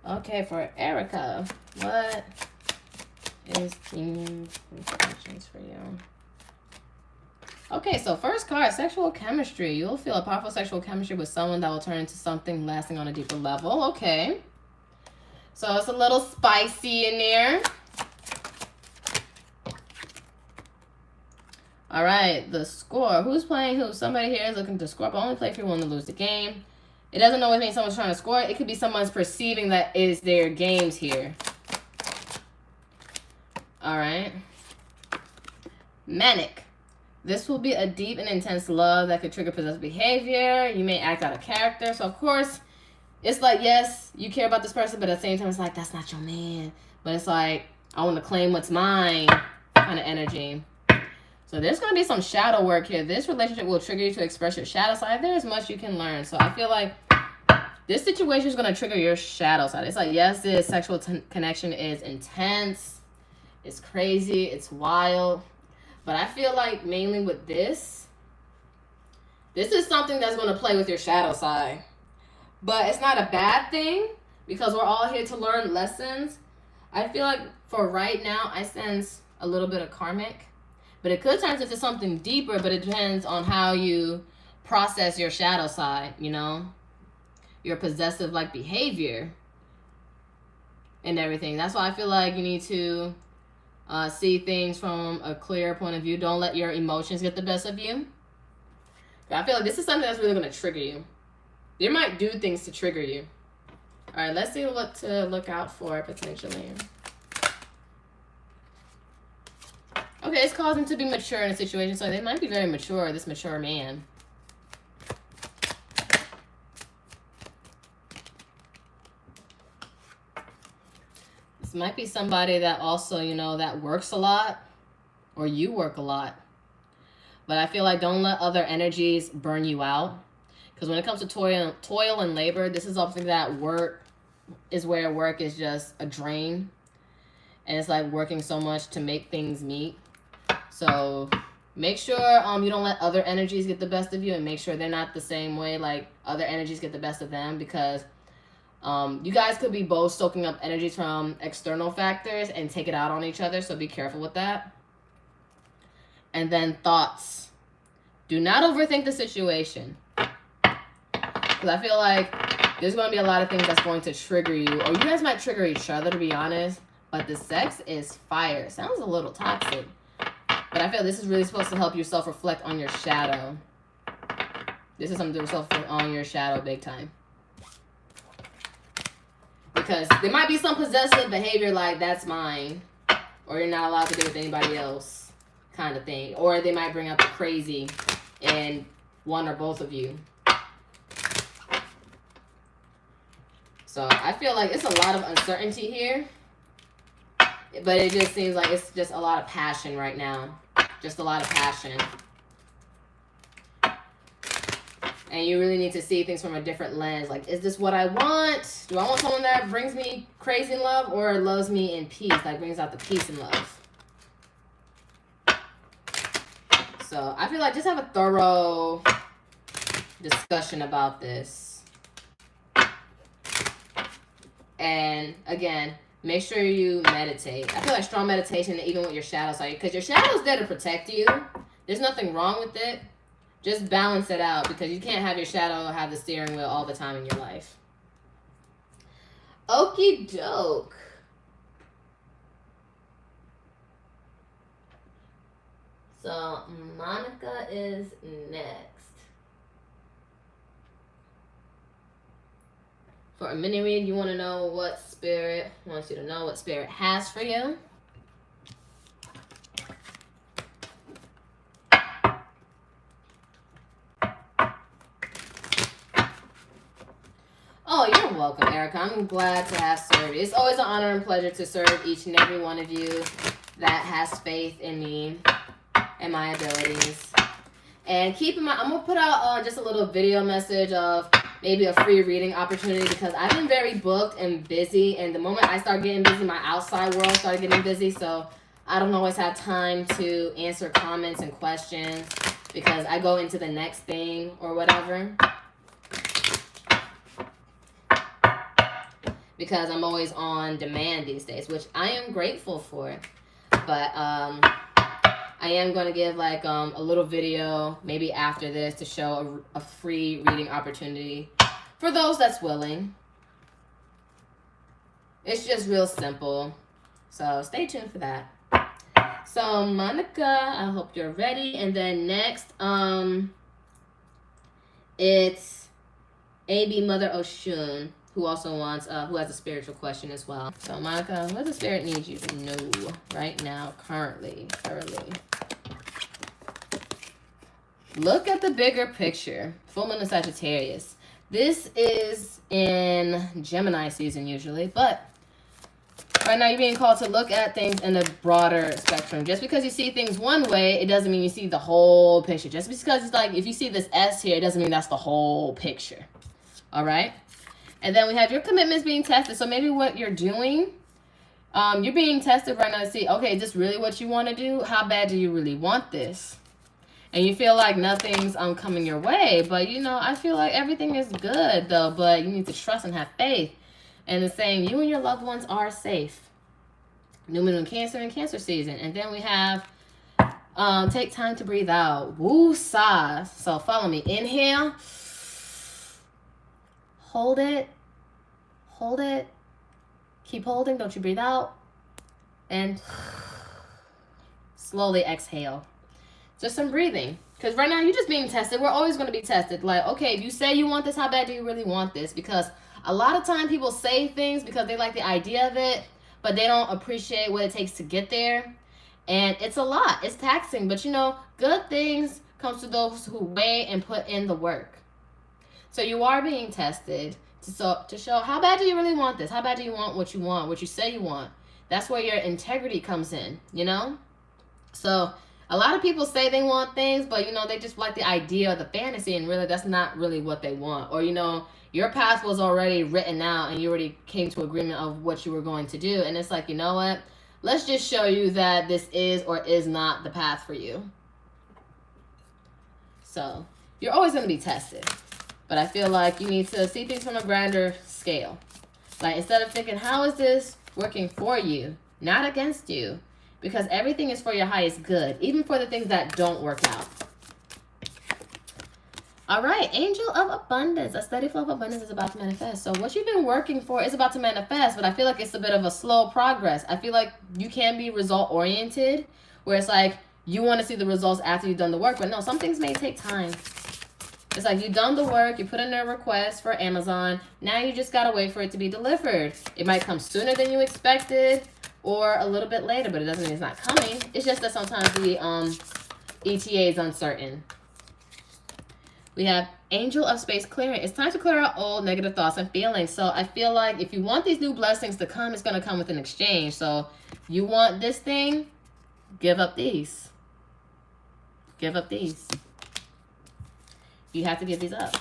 Okay, for Erica, what is the intentions for you? Okay, so first card, sexual chemistry. You'll feel a powerful sexual chemistry with someone that will turn into something lasting on a deeper level. Okay. So it's a little spicy in there. All right, the score. Who's playing who? Somebody here is looking to score, but only play if you're willing to lose the game. It doesn't always mean someone's trying to score. It could be someone's perceiving that is their games here. All right. Manic. This will be a deep and intense love that could trigger possessive behavior. You may act out of character. So, of course, it's like, yes, you care about this person, but at the same time, it's like, that's not your man. But it's like, I want to claim what's mine kind of energy. So there's going to be some shadow work here. This relationship will trigger you to express your shadow side. There is much you can learn. So I feel like this situation is going to trigger your shadow side. It's like, yes, this sexual connection is intense. It's crazy. It's wild. But I feel like mainly with this is something that's going to play with your shadow side. But it's not a bad thing because we're all here to learn lessons. I feel like for right now, I sense a little bit of karmic. But it could turn into something deeper, but it depends on how you process your shadow side, you know? Your possessive-like behavior and everything. That's why I feel like you need to see things from a clear point of view. Don't let your emotions get the best of you. But I feel like this is something that's really going to trigger you. They might do things to trigger you. All right, let's see what to look out for potentially. Okay, it's causing to be mature in a situation, so they might be very mature, this mature man. This might be somebody that also, you know, that works a lot, or you work a lot. But I feel like don't let other energies burn you out. Because when it comes to toil and labor, this is something that work is where work is just a drain. And it's like working so much to make things meet. So make sure you don't let other energies get the best of you, and make sure they're not the same way like other energies get the best of them, because you guys could be both soaking up energies from external factors and take it out on each other. So be careful with that. And then thoughts. Do not overthink the situation. Because I feel like there's going to be a lot of things that's going to trigger you, or you guys might trigger each other, to be honest. But the sex is fire. Sounds a little toxic. But I feel this is really supposed to help you self-reflect on your shadow. This is something to self-reflect on your shadow big time. Because there might be some possessive behavior like, that's mine. Or you're not allowed to be with anybody else kind of thing. Or they might bring out the crazy in one or both of you. So I feel like it's a lot of uncertainty here. But it just seems like it's just a lot of passion right now. Just a lot of passion. And you really need to see things from a different lens. Like, is this what I want? Do I want someone that brings me crazy in love, or loves me in peace? Like, brings out the peace and love. So I feel like just have a thorough discussion about this. And again, make sure you meditate. I feel like strong meditation, even with your shadow side, because your shadow's there to protect you. There's nothing wrong with it. Just balance it out, because you can't have your shadow have the steering wheel all the time in your life. Okie doke. So Monica is next. For a mini read, you want to know what Spirit wants you to know, what Spirit has for you. Oh, you're welcome, Erica. I'm glad to have served. It's always an honor and pleasure to serve each and every one of you that has faith in me and my abilities. And keep in mind, I'm going to put out just a little video message of maybe a free reading opportunity, because I've been very booked and busy. And the moment I start getting busy, my outside world started getting busy. So I don't always have time to answer comments and questions, because I go into the next thing or whatever. Because I'm always on demand these days, which I am grateful for. But I am going to give like a little video maybe after this to show a free reading opportunity for those that's willing. It's just real simple. So stay tuned for that. So Monica, I hope you're ready. And then next, it's AB Mother Oshun, who also wants, who has a spiritual question as well. So Monica, what does the spirit need you to know right now, currently? Look at the bigger picture. Full moon of Sagittarius. This is in Gemini season usually, but right now you're being called to look at things in a broader spectrum. Just because you see things one way, it doesn't mean you see the whole picture. Just because it's like, if you see this S here, it doesn't mean that's the whole picture. All right? And then we have your commitments being tested. So maybe what you're doing, you're being tested right now to see, okay, is this really what you want to do? How bad do you really want this? And you feel like nothing's coming your way. But, you know, I feel like everything is good, though. But you need to trust and have faith. And it's saying you and your loved ones are safe. New moon in Cancer and Cancer season. And then we have take time to breathe out. Woo-sa. So follow me. Inhale. Hold it. Hold it. Keep holding. Don't you breathe out. And slowly exhale. Just some breathing. Because right now you're just being tested. We're always going to be tested. Like, okay, if you say you want this, how bad do you really want this? Because a lot of time people say things because they like the idea of it, but they don't appreciate what it takes to get there. And it's a lot. It's taxing. But, you know, good things comes to those who weigh and put in the work. So you are being tested to show how bad do you really want this? How bad do you want, what you say you want? That's where your integrity comes in, you know? So a lot of people say they want things, but, you know, they just like the idea or the fantasy, and really that's not really what they want. Or, you know, your path was already written out and you already came to agreement of what you were going to do. And it's like, you know what? Let's just show you that this is or is not the path for you. So you're always going to be tested. But I feel like you need to see things from a grander scale. Like, instead of thinking, how is this working for you, not against you? Because everything is for your highest good, even for the things that don't work out. All right, Angel of Abundance. A steady flow of abundance is about to manifest. So what you've been working for is about to manifest, but I feel like it's a bit of a slow progress. I feel like you can be result-oriented, where it's like you want to see the results after you've done the work. But no, some things may take time. It's like you've done the work, you put in a request for Amazon. Now you just got to wait for it to be delivered. It might come sooner than you expected or a little bit later, but it doesn't mean it's not coming. It's just that sometimes the ETA is uncertain. We have Angel of Space Clearing. It's time to clear out old negative thoughts and feelings. So I feel like if you want these new blessings to come, it's going to come with an exchange. So you want this thing, give up these. Give up these. You have to give these up.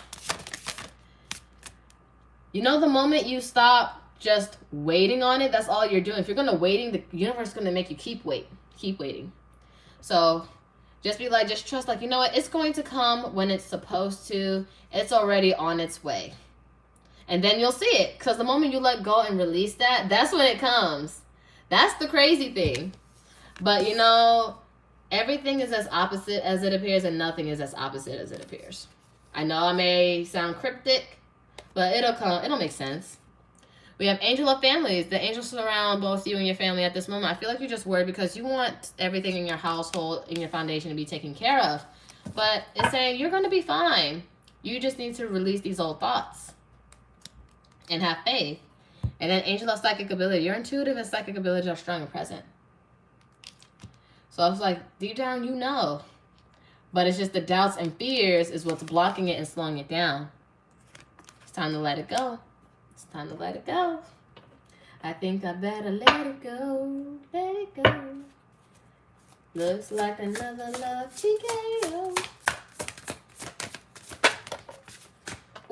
You know, the moment you stop just waiting on it, that's all you're doing. If you're going to waiting, the universe is going to make you keep waiting. So just be like, just trust, like, you know what? It's going to come when it's supposed to. It's already on its way. And then you'll see it. Because the moment you let go and release that, that's when it comes. That's the crazy thing. But, you know, everything is as opposite as it appears, and nothing is as opposite as it appears. I know I may sound cryptic, but it'll come. It'll make sense. We have Angel of Families. The angels surround both you and your family at this moment. I feel like you're just worried because you want everything in your household, in your foundation, to be taken care of. But it's saying you're going to be fine. You just need to release these old thoughts and have faith. And then Angel of Psychic Ability. Your intuitive and psychic abilities are strong and present. So I was like, deep down, you know. But it's just the doubts and fears is what's blocking it and slowing it down. It's time to let it go. It's time to let it go. I think I better let it go. Let it go. Looks like another love TKO.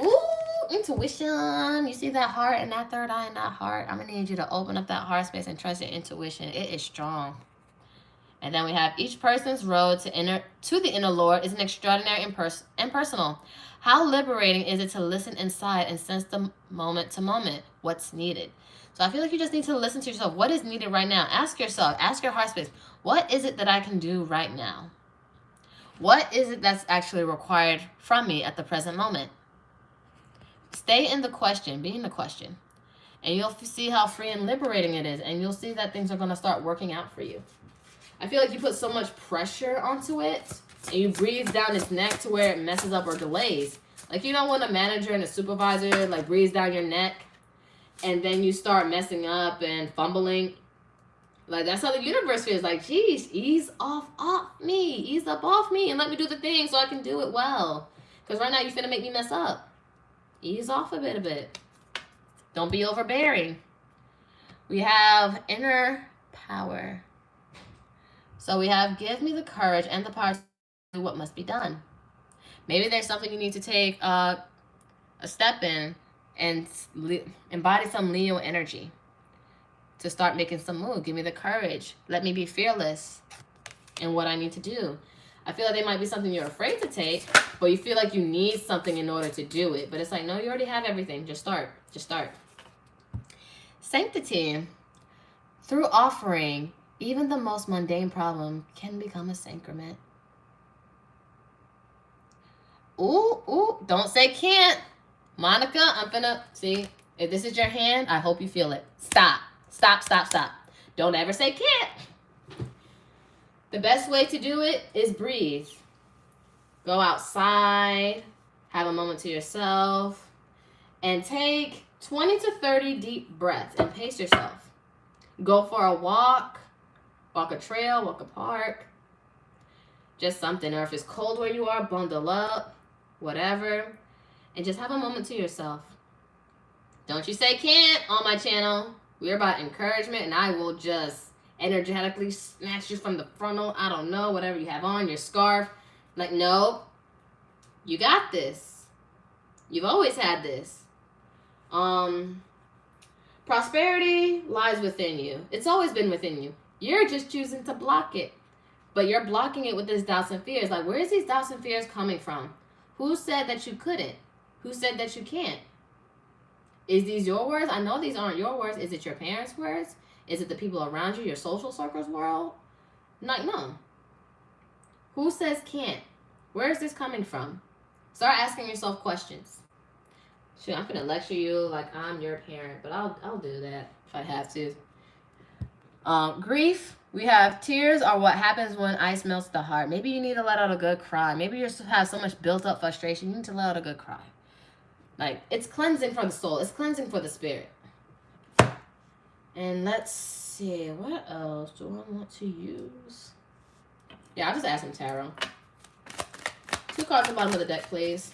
Ooh, intuition. You see that heart and that third eye and that heart? I'm going to need you to open up that heart space and trust your intuition. It is strong. And then we have each person's road to the inner Lord is an extraordinary and personal. How liberating is it to listen inside and sense the moment to moment what's needed? So I feel like you just need to listen to yourself. What is needed right now? Ask yourself, ask your heart space, what is it that I can do right now? What is it that's actually required from me at the present moment? Stay in the question, be in the question. And you'll see how free and liberating it is. And you'll see that things are going to start working out for you. I feel like you put so much pressure onto it, and you breathe down its neck to where it messes up or delays. Like, you know when a manager and a supervisor, like, breathes down your neck, and then you start messing up and fumbling? Like, that's how the universe feels. Like, geez, ease off me. Ease up off me and let me do the thing so I can do it well. Because right now you're finna make me mess up. Ease off a bit. Don't be overbearing. We have inner power. So we have give me the courage and the power to do what must be done. Maybe there's something you need to take a step in and embody some Leo energy to start making some move. Give me the courage. Let me be fearless in what I need to do. I feel like there might be something you're afraid to take, but you feel like you need something in order to do it. But it's like, no, you already have everything. Just start. Just start. Sanctity. Through offering, even the most mundane problem can become a sacrament. Ooh, don't say can't. Monica, I'm finna, see, if this is your hand, I hope you feel it. Stop. Don't ever say can't. The best way to do it is breathe. Go outside, have a moment to yourself, and take 20 to 30 deep breaths and pace yourself. Go for a walk a trail, walk a park, just something. Or if it's cold where you are, bundle up, whatever, and just have a moment to yourself. Don't you say can't on my channel. We're about encouragement, and I will just energetically snatch you from the frontal, I don't know, whatever you have on, your scarf. Like, no, you got this. You've always had this. Prosperity lies within you. It's always been within you. You're just choosing to block it. But you're blocking it with these doubts and fears. Like, where is these doubts and fears coming from? Who said that you couldn't? Who said that you can't? Is these your words? I know these aren't your words. Is it your parents' words? Is it the people around you, your social circles world? Like, no. Who says can't? Where is this coming from? Start asking yourself questions. Shoot, I'm gonna lecture you like I'm your parent, but I'll do that if I have to. Grief. We have tears are what happens when ice melts the heart. Maybe you need to let out a good cry. Maybe you have so much built up frustration. You need to let out a good cry. Like, it's cleansing for the soul. It's cleansing for the spirit. And let's see. What else do I want to use? Yeah, I'll just add some tarot. 2 cards at the bottom of the deck, please.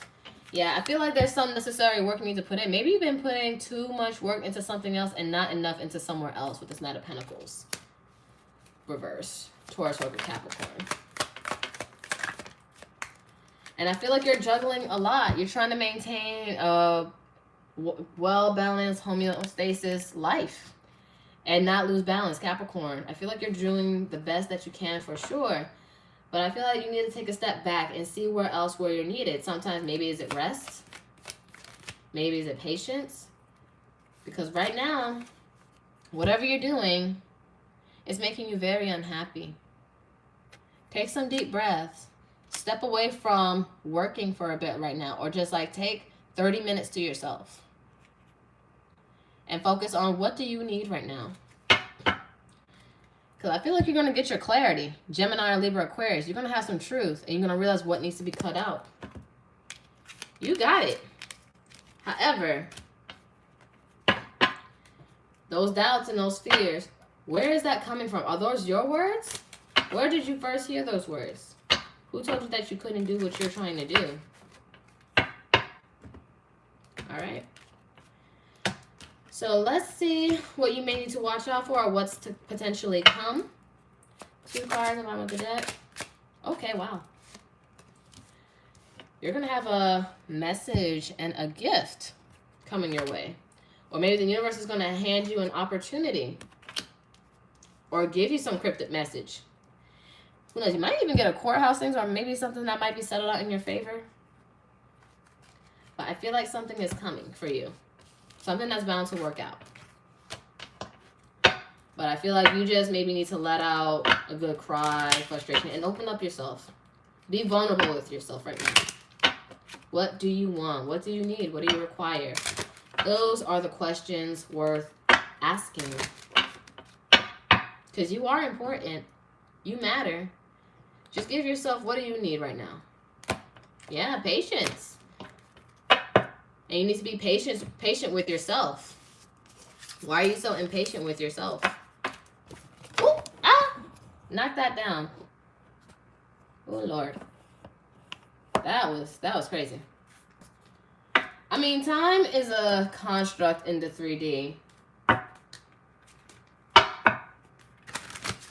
Yeah, I feel like there's some necessary work you need to put in. Maybe you've been putting too much work into something else and not enough into somewhere else with this Knight of Pentacles. Reverse. Taurus, Virgo, Capricorn. And I feel like you're juggling a lot. You're trying to maintain a well-balanced homeostasis life and not lose balance, Capricorn. I feel like you're doing the best that you can for sure. But I feel like you need to take a step back and see where you're needed. Sometimes maybe is it rest? Maybe is it patience? Because right now, whatever you're doing is making you very unhappy. Take some deep breaths. Step away from working for a bit right now. Or just like take 30 minutes to yourself. And focus on what do you need right now. Because I feel like you're going to get your clarity. Gemini or Libra, Aquarius. You're going to have some truth. And you're going to realize what needs to be cut out. You got it. However, those doubts and those fears, where is that coming from? Are those your words? Where did you first hear those words? Who told you that you couldn't do what you're trying to do? All right. So let's see what you may need to watch out for or what's to potentially come. 2 cards in the bottom of the deck. Okay, wow. You're going to have a message and a gift coming your way. Or maybe the universe is going to hand you an opportunity. Or give you some cryptic message. Who knows? You might even get a courthouse thing or maybe something that might be settled out in your favor. But I feel like something is coming for you. Something that's bound to work out. But I feel like you just maybe need to let out a good cry, frustration, and open up yourself. Be vulnerable with yourself right now. What do you want? What do you need? What do you require? Those are the questions worth asking. Because you are important. You matter. Just give yourself, what do you need right now? Yeah, patience. And you need to be patient with yourself. Why are you so impatient with yourself? Ooh, ah! Knock that down. Oh, Lord. That was crazy. I mean, time is a construct in the 3D.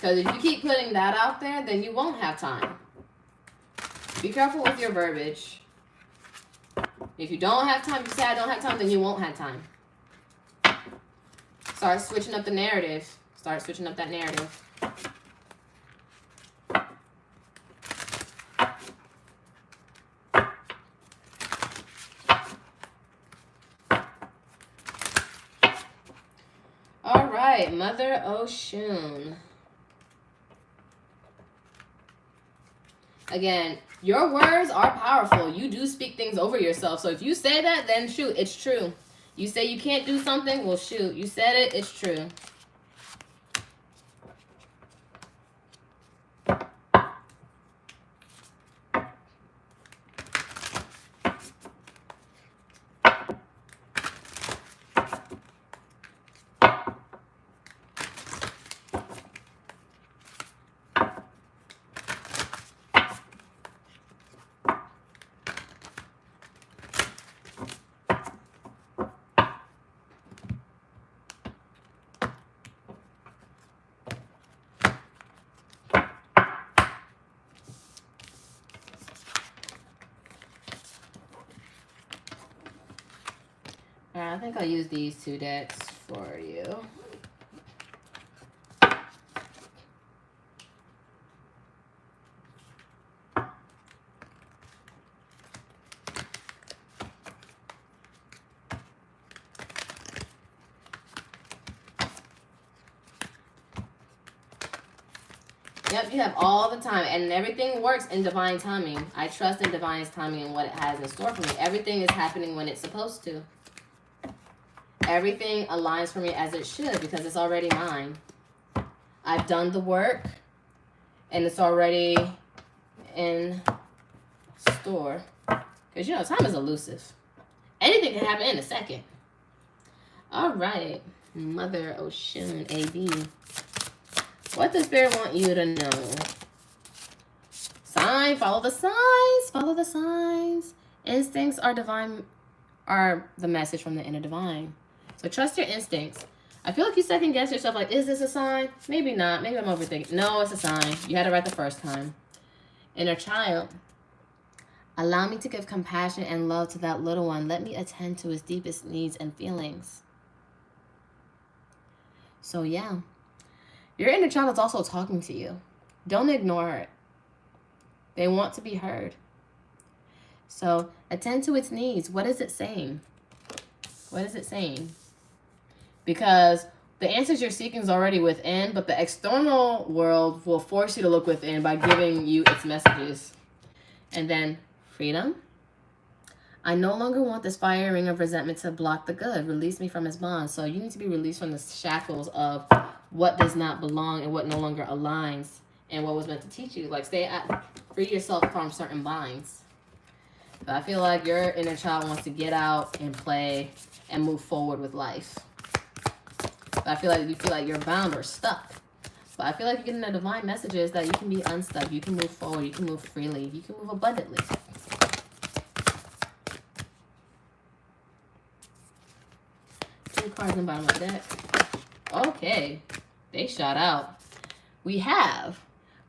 Because if you keep putting that out there, then you won't have time. Be careful with your verbiage. If you don't have time, you say I don't have time, then you won't have time. Start switching up the narrative. Start switching up that narrative. All right, Mother Oshun. Again, your words are powerful. You do speak things over yourself. So if you say that, then shoot, it's true. You say you can't do something, well, shoot, you said it, it's true. I think I'll use these two decks for you. Yep, you have all the time, and everything works in divine timing. I trust in divine timing and what it has in store for me. Everything is happening when it's supposed to. Everything aligns for me as it should because it's already mine. I've done the work and it's already in store. Because, you know, time is elusive. Anything can happen in a second. All right. Mother Oshun, AB. What does Spirit want you to know? Sign, follow the signs. Follow the signs. Instincts are divine, are the message from the inner divine. So trust your instincts. I feel like you second guess yourself, like, is this a sign? Maybe not. Maybe I'm overthinking. No, it's a sign. You had it right the first time. Inner child. Allow me to give compassion and love to that little one. Let me attend to his deepest needs and feelings. So yeah. Your inner child is also talking to you. Don't ignore it. They want to be heard. So attend to its needs. What is it saying? What is it saying? Because the answers you're seeking is already within, but the external world will force you to look within by giving you its messages. And then freedom. I no longer want this fire ring of resentment to block the good. Release me from its bonds. So you need to be released from the shackles of what does not belong and what no longer aligns and what was meant to teach you. Like, free yourself from certain binds. But I feel like your inner child wants to get out and play and move forward with life. But I feel like you feel like you're bound or stuck. But I feel like you're getting the divine messages that you can be unstuck. You can move forward. You can move freely. You can move abundantly. Two cards in the bottom of the deck. Okay. They shot out. We have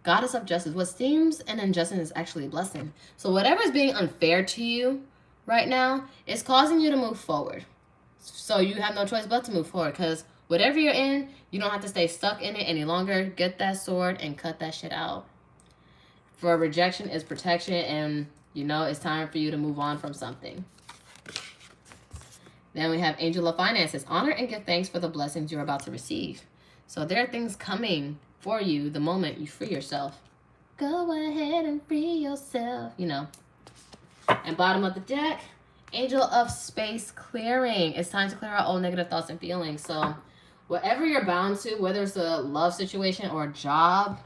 Goddess of Justice. What seems an injustice is actually a blessing. So whatever is being unfair to you right now is causing you to move forward. So you have no choice but to move forward, because whatever you're in, you don't have to stay stuck in it any longer. Get that sword and cut that shit out. For rejection is protection, and you know it's time for you to move on from something. Then we have Angel of Finances. Honor and give thanks for the blessings you're about to receive. So there are things coming for you the moment you free yourself. Go ahead and free yourself, you know. And bottom of the deck, Angel of Space Clearing. It's time to clear out all negative thoughts and feelings. So whatever you're bound to, whether it's a love situation or a job,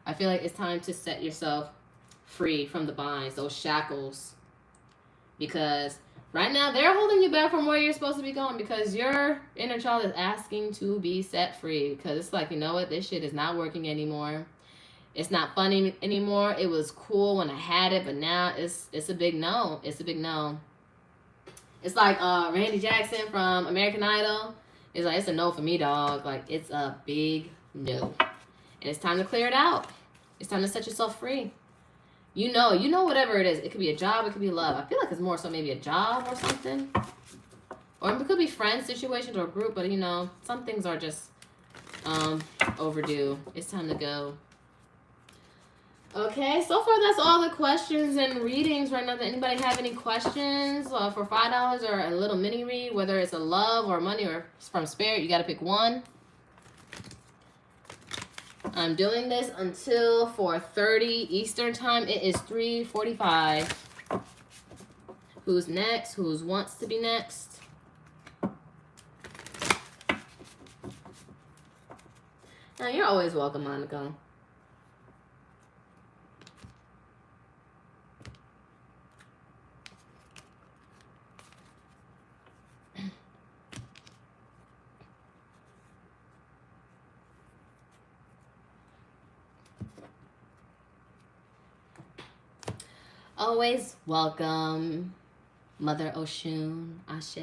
I feel like it's time to set yourself free from the binds, those shackles. Because right now, they're holding you back from where you're supposed to be going because your inner child is asking to be set free. Because it's like, you know what? This shit is not working anymore. It's not funny anymore. It was cool when I had it, but now it's a big no. It's a big no. It's like Randy Jackson from American Idol. It's like, it's a no for me, dog. Like, it's a big no. And it's time to clear it out. It's time to set yourself free. You know whatever it is. It could be a job, it could be love. I feel like it's more so maybe a job or something. Or it could be friends, situations, or a group, but you know, some things are just overdue. It's time to go. Okay, so far that's all the questions and readings right now. Does anybody have any questions for $5 or a little mini read, whether it's a love or money or from spirit? You got to pick one. I'm doing this until 4:30 Eastern time. It is 3:45. Who's next? Who wants to be next? Now, you're always welcome, Monica. Always welcome, Mother Oshun, Ashe.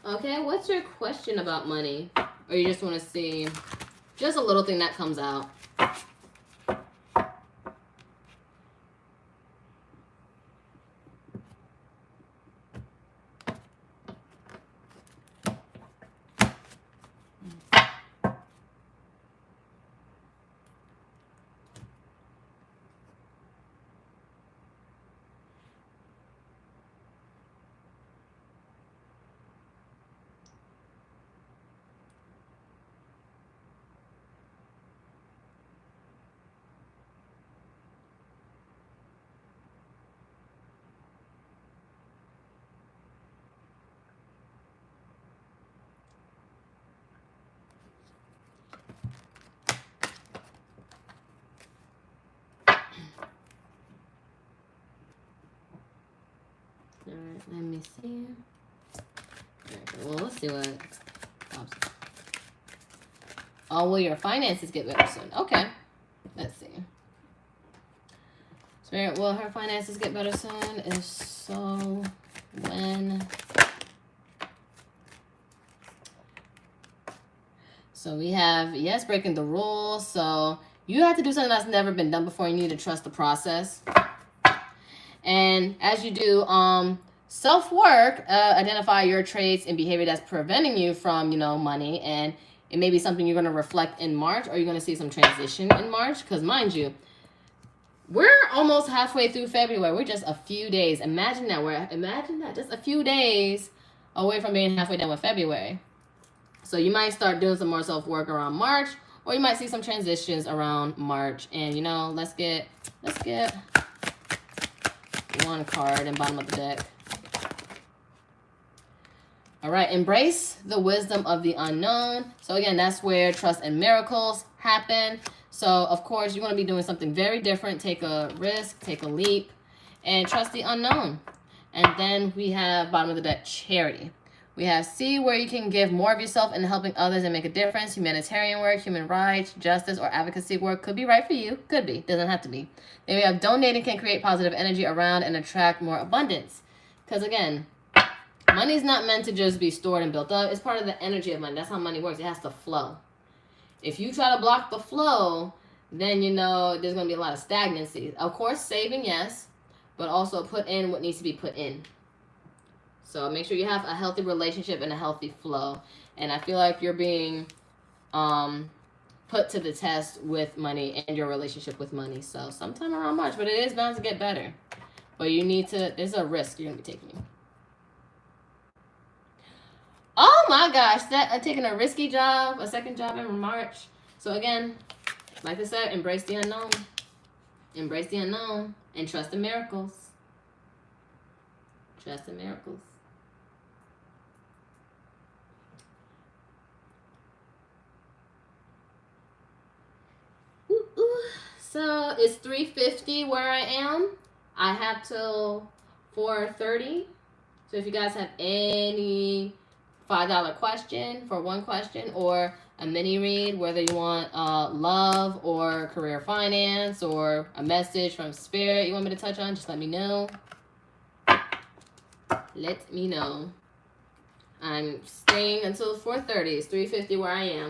Okay, what's your question about money? Or you just want to see just a little thing that comes out? Alright, let me see. Okay, well, let's see what pops up. Oh, will your finances get better soon? Okay. Let's see. Spirit, will her finances get better soon? If so, when? So we have, yes, breaking the rules. So you have to do something that's never been done before. You need to trust the process. And as you do self-work, identify your traits and behavior that's preventing you from, money. And It may be something you're going to reflect in March, or you're going to see some transition in March. Because mind you, we're almost halfway through February. We're just a few days. Imagine that. Just a few days away from being halfway done with February. So you might start doing some more self-work around March, or you might see some transitions around March. And, you know, let's get one card in bottom of the deck. All right, embrace the wisdom of the unknown. So again, that's where trust and miracles happen. So of course, you're going to be doing something very different. Take a risk, take a leap, and trust the unknown. And then we have bottom of the deck, charity. We have see where you can give more of yourself in helping others and make a difference. Humanitarian work, human rights, justice, or advocacy work could be right for you. Could be. Doesn't have to be. Then we have donating can create positive energy around and attract more abundance. Because again, money is not meant to just be stored and built up. It's part of the energy of money. That's how money works. It has to flow. If you try to block the flow, then you know there's going to be a lot of stagnancy. Of course, saving, yes, but also put in what needs to be put in. So make sure you have a healthy relationship and a healthy flow. And I feel like you're being put to the test with money and your relationship with money. So sometime around March, but it is bound to get better. But you need to, there's a risk you're going to be taking. Oh my gosh, I'm taking a risky job, a second job in March. So again, like I said, embrace the unknown. Embrace the unknown and trust in miracles. Trust in miracles. So it's 3:50 where I am. I have till 4:30. So if you guys have any $5 question for one question, or a mini read, whether you want love or career finance, or a message from spirit you want me to touch on, just let me know. Let me know. I'm staying until 4:30. It's 3:50 where I am.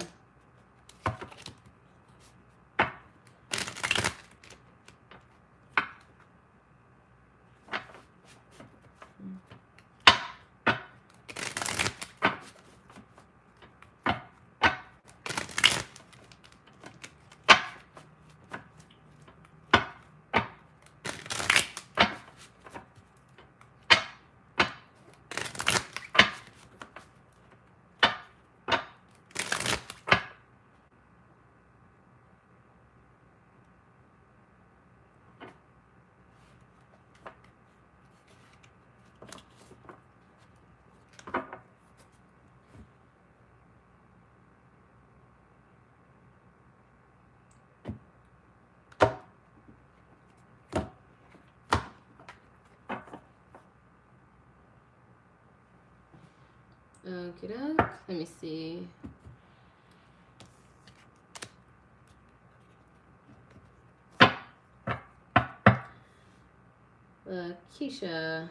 Okay, let me see. Keisha.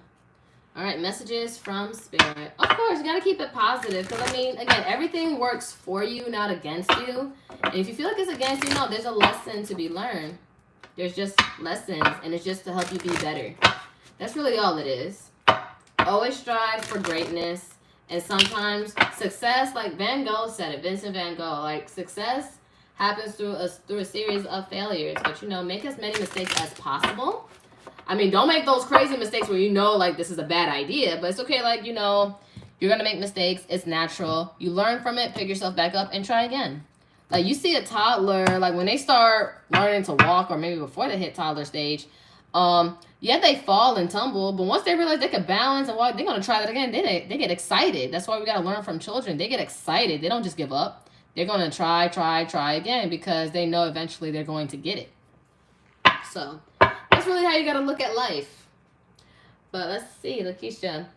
All right, messages from spirit. Of course, you got to keep it positive. Because, I mean, again, everything works for you, not against you. And if you feel like it's against you, no, there's a lesson to be learned. There's just lessons, and it's just to help you be better. That's really all it is. Always strive for greatness. And sometimes success, like Van Gogh said it, Vincent Van Gogh, like success happens through a series of failures. But, you know, make as many mistakes as possible. I mean, don't make those crazy mistakes where you know, like, this is a bad idea. But it's okay, like, you know, you're going to make mistakes. It's natural. You learn from it, pick yourself back up, and try again. Like, you see a toddler, like, when they start learning to walk, or maybe before they hit toddler stage, yeah, they fall and tumble, but once they realize they can balance and walk, they're going to try that again. They get excited. That's why we got to learn from children. They get excited. They don't just give up. They're going to try again, because they know eventually they're going to get it. So that's really how you got to look at life. But let's see, Lakeisha.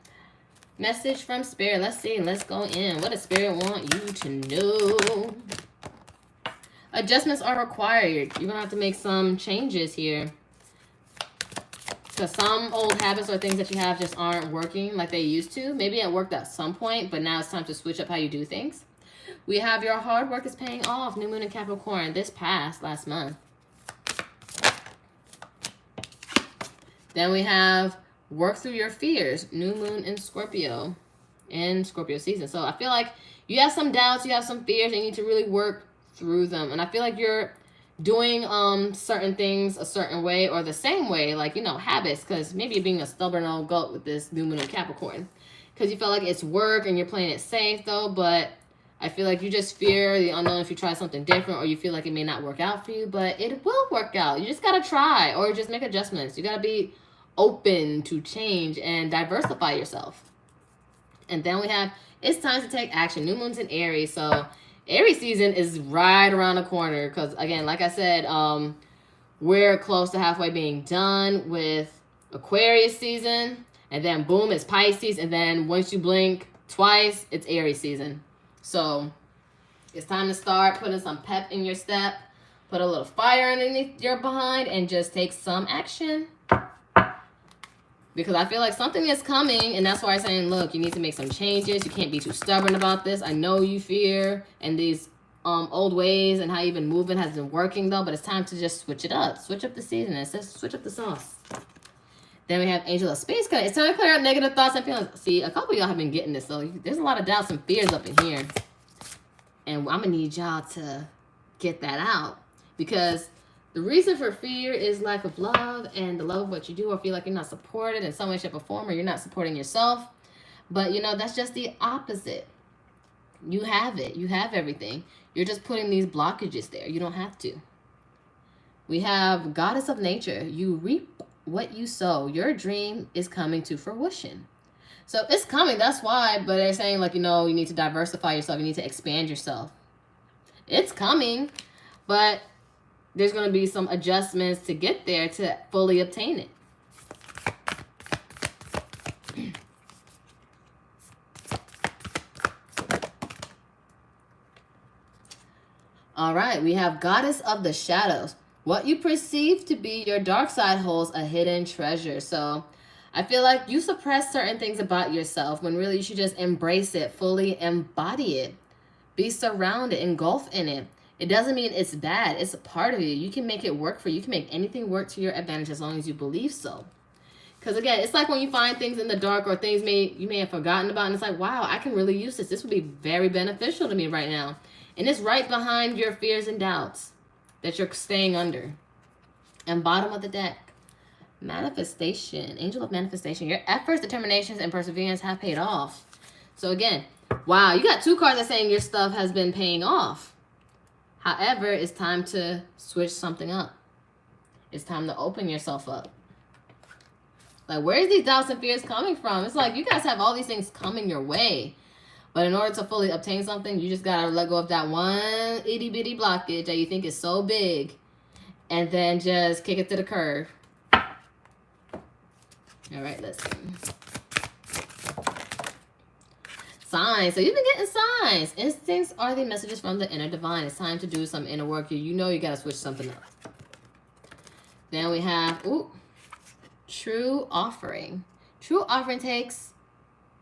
Message from spirit. Let's see. Let's go in. What does spirit want you to know? Adjustments are required. You're going to have to make some changes here. Because some old habits or things that you have just aren't working like they used to. Maybe it worked at some point, but now it's time to switch up how you do things. We have your hard work is paying off. New moon in Capricorn. This passed last month. Then we have work through your fears. New moon in Scorpio. in Scorpio season. So I feel like you have some doubts, you have some fears, and you need to really work through them. And I feel like you're doing certain things a certain way or the same way, like, you know, habits, because maybe you're being a stubborn old goat with this new moon in Capricorn, because you feel like it's work and you're playing it safe though. But I feel like you just fear the unknown if you try something different, or you feel like it may not work out for you, but it will work out. You just gotta try, or just make adjustments. You gotta be open to change and diversify yourself. And then we have, it's time to take action. New moon's in Aries, so Aries season is right around the corner, because again, like I said, we're close to halfway being done with Aquarius season, and then boom, it's Pisces, and then once you blink twice, it's Aries season. So it's time to start putting some pep in your step, put a little fire underneath your behind, and just take some action. Because I feel like something is coming, and that's why I'm saying, look, you need to make some changes. You can't be too stubborn about this. I know you fear, and these old ways and how you've been moving has been working, though, but it's time to just switch it up. Switch up the season. It says switch up the sauce. Then we have Angel of Space Cut. It's time to clear out negative thoughts and feelings. See, a couple of y'all have been getting this, so there's a lot of doubts and fears up in here. And I'm going to need y'all to get that out, because the reason for fear is lack of love and the love of what you do, or feel like you're not supported in some way, shape, or form, or you're not supporting yourself. But, you know, that's just the opposite. You have it. You have everything. You're just putting these blockages there. You don't have to. We have Goddess of Nature. You reap what you sow. Your dream is coming to fruition. So it's coming. That's why. But they're saying, like, you know, you need to diversify yourself. You need to expand yourself. It's coming. But there's going to be some adjustments to get there to fully obtain it. All right, we have Goddess of the Shadows. What you perceive to be your dark side holds a hidden treasure. So I feel like you suppress certain things about yourself when really you should just embrace it, fully embody it, be surrounded, engulf in it. It doesn't mean it's bad. It's a part of you. You can make it work for you. You can make anything work to your advantage as long as you believe so. Because again, it's like when you find things in the dark or things you may have forgotten about, and it's like, wow, I can really use this. This would be very beneficial to me right now. And it's right behind your fears and doubts that you're staying under. And bottom of the deck, manifestation, angel of manifestation. Your efforts, determinations, and perseverance have paid off. So again, wow, you got two cards that saying your stuff has been paying off. However, it's time to switch something up. It's time to open yourself up. Like, where is these doubts and fears coming from? It's like you guys have all these things coming your way. But in order to fully obtain something, you just got to let go of that one itty bitty blockage that you think is so big. And then just kick it to the curb. All right, let's see. Signs. So you've been getting signs. Instincts are the messages from the inner divine. It's time to do some inner work. You know you got to switch something up. Then we have, true offering. True offering takes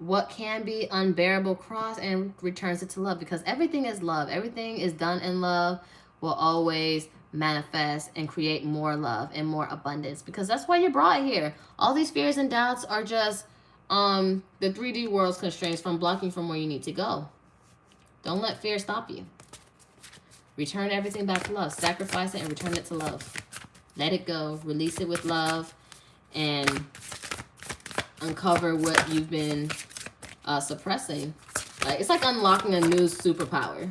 what can be unbearable cross and returns it to love, because everything is love. Everything is done in love, will always manifest and create more love and more abundance, because that's why you're brought here. All these fears and doubts are just the 3D world's constraints from blocking from where you need to go. Don't let fear stop you. Return everything back to love. Sacrifice it and return it to love. Let it go. Release it with love and uncover what you've been suppressing. It's like unlocking a new superpower.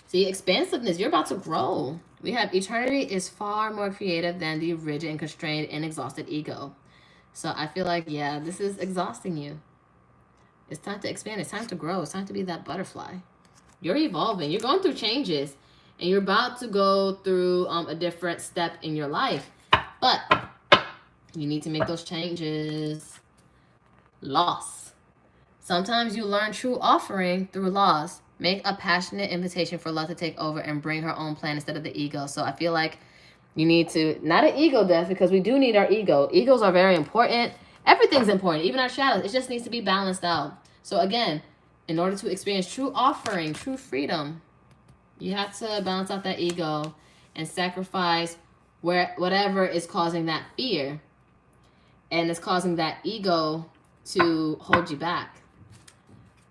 See, expansiveness. You're about to grow. We have eternity is far more creative than the rigid and constrained and exhausted ego. So I feel like, yeah, this is exhausting you. It's time to expand. It's time to grow. It's time to be that butterfly. You're evolving. You're going through changes. And you're about to go through a different step in your life. But you need to make those changes. Loss. Sometimes you learn true offering through loss. Make a passionate invitation for love to take over and bring her own plan instead of the ego. So I feel like you need to, not an ego death, because we do need our ego. Egos are very important. Everything's important, even our shadows. It just needs to be balanced out. So again, in order to experience true offering, true freedom, you have to balance out that ego and sacrifice whatever is causing that fear and is causing that ego to hold you back.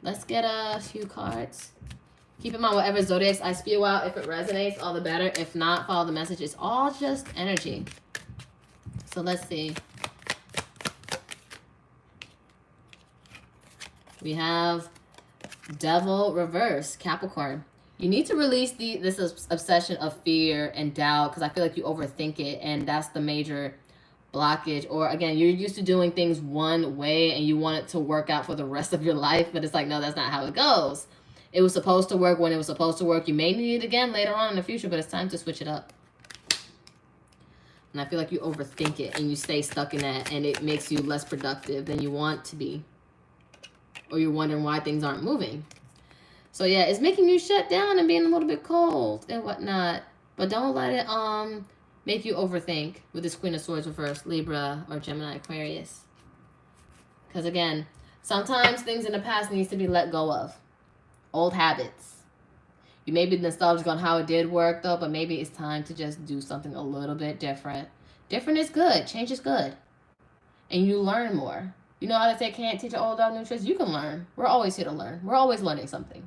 Let's get a few cards. Keep in mind, whatever zodiacs I spew out, if it resonates, all the better. If not, follow the message. It's all just energy. So let's see. We have Devil reverse, Capricorn. You need to release this obsession of fear and doubt, because I feel like you overthink it, and that's the major blockage. Or again, you're used to doing things one way and you want it to work out for the rest of your life, but it's like, no, that's not how it goes. It was supposed to work when it was supposed to work. You may need it again later on in the future, but it's time to switch it up. And I feel like you overthink it and you stay stuck in that, and it makes you less productive than you want to be. Or you're wondering why things aren't moving. So yeah, it's making you shut down and being a little bit cold and whatnot. But don't let it make you overthink with this Queen of Swords reverse, Libra or Gemini, Aquarius. Because again, sometimes things in the past needs to be let go of. Old habits. You may be nostalgic on how it did work though, but maybe it's time to just do something a little bit different. Different is good. Change is good. And you learn more. You know how they say can't teach an old dog new tricks? You can learn. We're always here to learn. We're always learning something.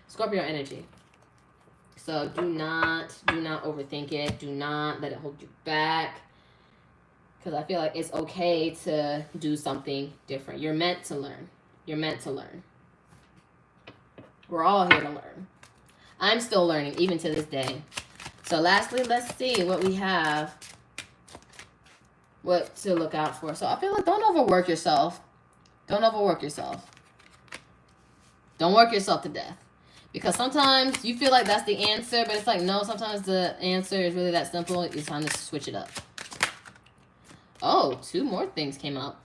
Scorpio energy. So do not overthink it. Do not let it hold you back. Because I feel like it's okay to do something different. You're meant to learn. You're meant to learn. We're all here to learn. I'm still learning, even to this day. So lastly, let's see what we have. What to look out for. So I feel like don't overwork yourself. Don't overwork yourself. Don't work yourself to death. Because sometimes you feel like that's the answer, but it's like, no, sometimes the answer is really that simple. It's time to switch it up. Oh, 2 more things came up.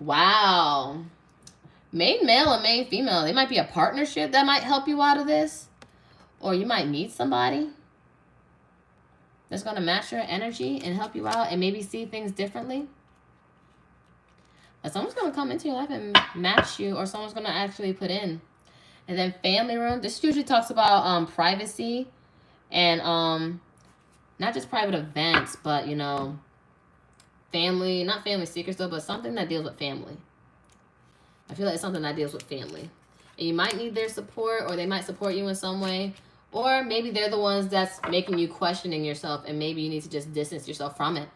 Wow. Main male and main female. They might be a partnership that might help you out of this. Or you might meet somebody that's going to match your energy and help you out and maybe see things differently. But someone's going to come into your life and match you, or someone's going to actually put in. And then family room. This usually talks about privacy and not just private events, but, you know, family, not family secrets though, but something that deals with family. I feel like it's something that deals with family. And you might need their support, or they might support you in some way. Or maybe they're the ones that's making you questioning yourself, and maybe you need to just distance yourself from it.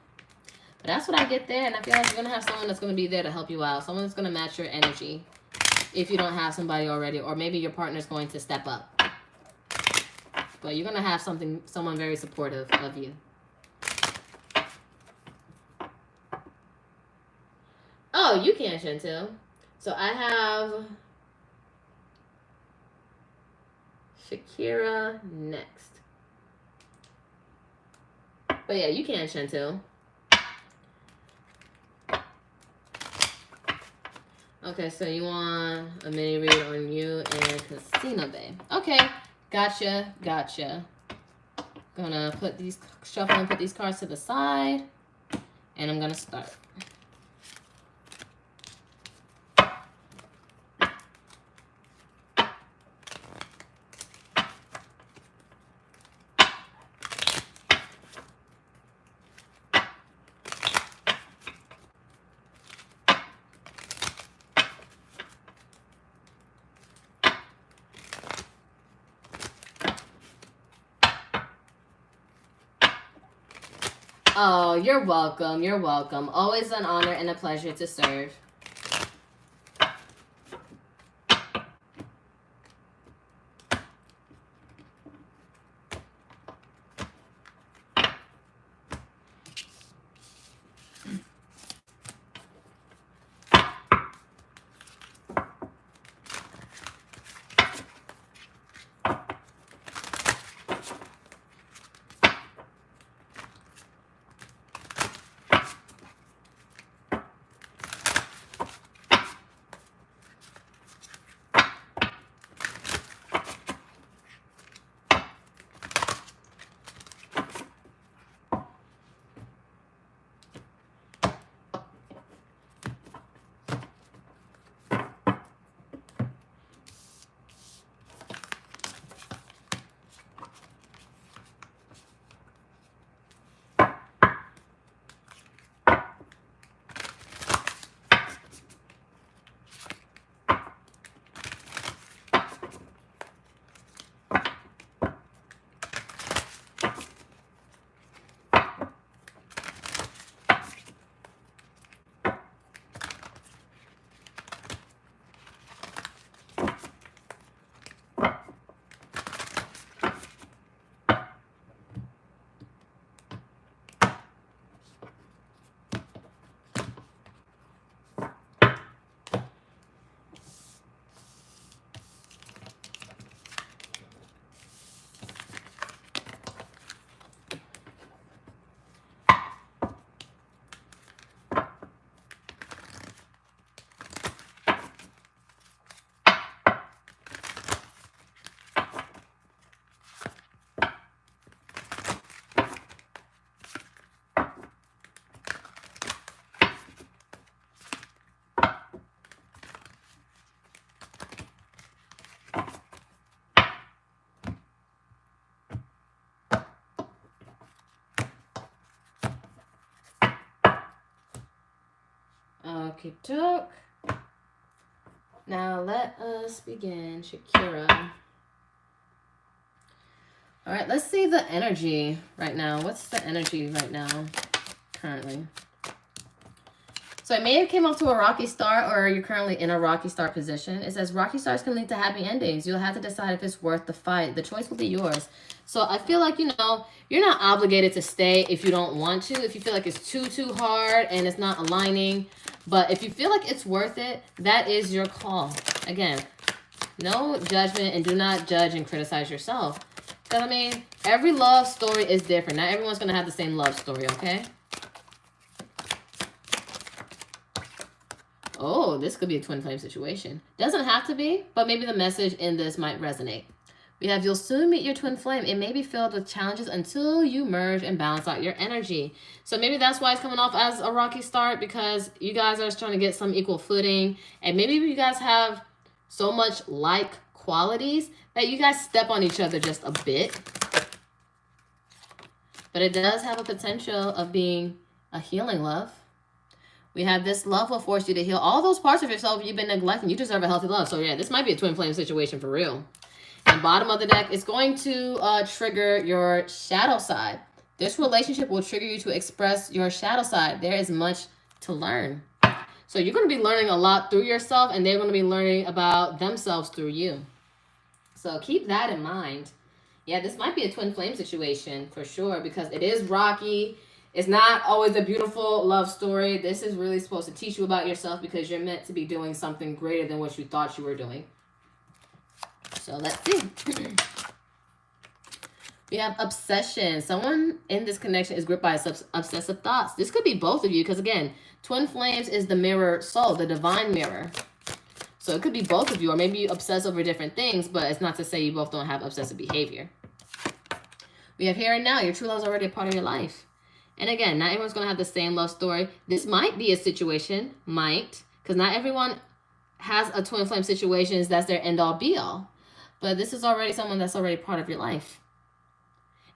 But that's what I get there, and I feel like you're going to have someone that's going to be there to help you out. Someone that's going to match your energy if you don't have somebody already. Or maybe your partner's going to step up. But you're going to have someone very supportive of you. Oh, you can, Chantel. So I have Shakira next. But yeah, you can, Chantel. Okay, so you want a mini read on you and Casino Bay. Okay, gotcha. Gonna put these, shuffle and put these cards to the side. And I'm gonna start. Oh, you're welcome. You're welcome. Always an honor and a pleasure to serve. Okie doke. Now let us begin, Shakira. All right, let's see the energy right now. What's the energy right now, currently? So it may have came off to a rocky start, or you're currently in a rocky start position. It says rocky starts can lead to happy endings. You'll have to decide if it's worth the fight. The choice will be yours. So I feel like, you know, you're not obligated to stay if you don't want to. If you feel like it's too hard and it's not aligning. But if you feel like it's worth it, that is your call. Again, no judgment, and do not judge and criticize yourself. Because, I mean, every love story is different. Not everyone's going to have the same love story, okay? Oh, this could be a twin flame situation. Doesn't have to be, but maybe the message in this might resonate. We have, you'll soon meet your twin flame. It may be filled with challenges until you merge and balance out your energy. So maybe that's why it's coming off as a rocky start, because you guys are trying to get some equal footing. And maybe you guys have so much like qualities that you guys step on each other just a bit. But it does have a potential of being a healing love. We have this love will force you to heal all those parts of yourself you've been neglecting. You deserve a healthy love. So yeah, this might be a twin flame situation for real. And bottom of the deck is going to trigger your shadow side. This relationship will trigger you to express your shadow side. There is much to learn. So you're going to be learning a lot through yourself, and they're going to be learning about themselves through you. So keep that in mind. Yeah, this might be a twin flame situation for sure, because it is rocky. It's not always a beautiful love story. This is really supposed to teach you about yourself, because you're meant to be doing something greater than what you thought you were doing. So let's see. We have obsession. Someone in this connection is gripped by obsessive thoughts. This could be both of you, because again, twin flames is the mirror soul, the divine mirror. So it could be both of you, or maybe you obsess over different things, but it's not to say you both don't have obsessive behavior. We have here and now. Your true love is already a part of your life. And again, not everyone's going to have the same love story. This might be a situation, because not everyone has a twin flame situation that's their end-all be-all. But this is already someone that's already part of your life.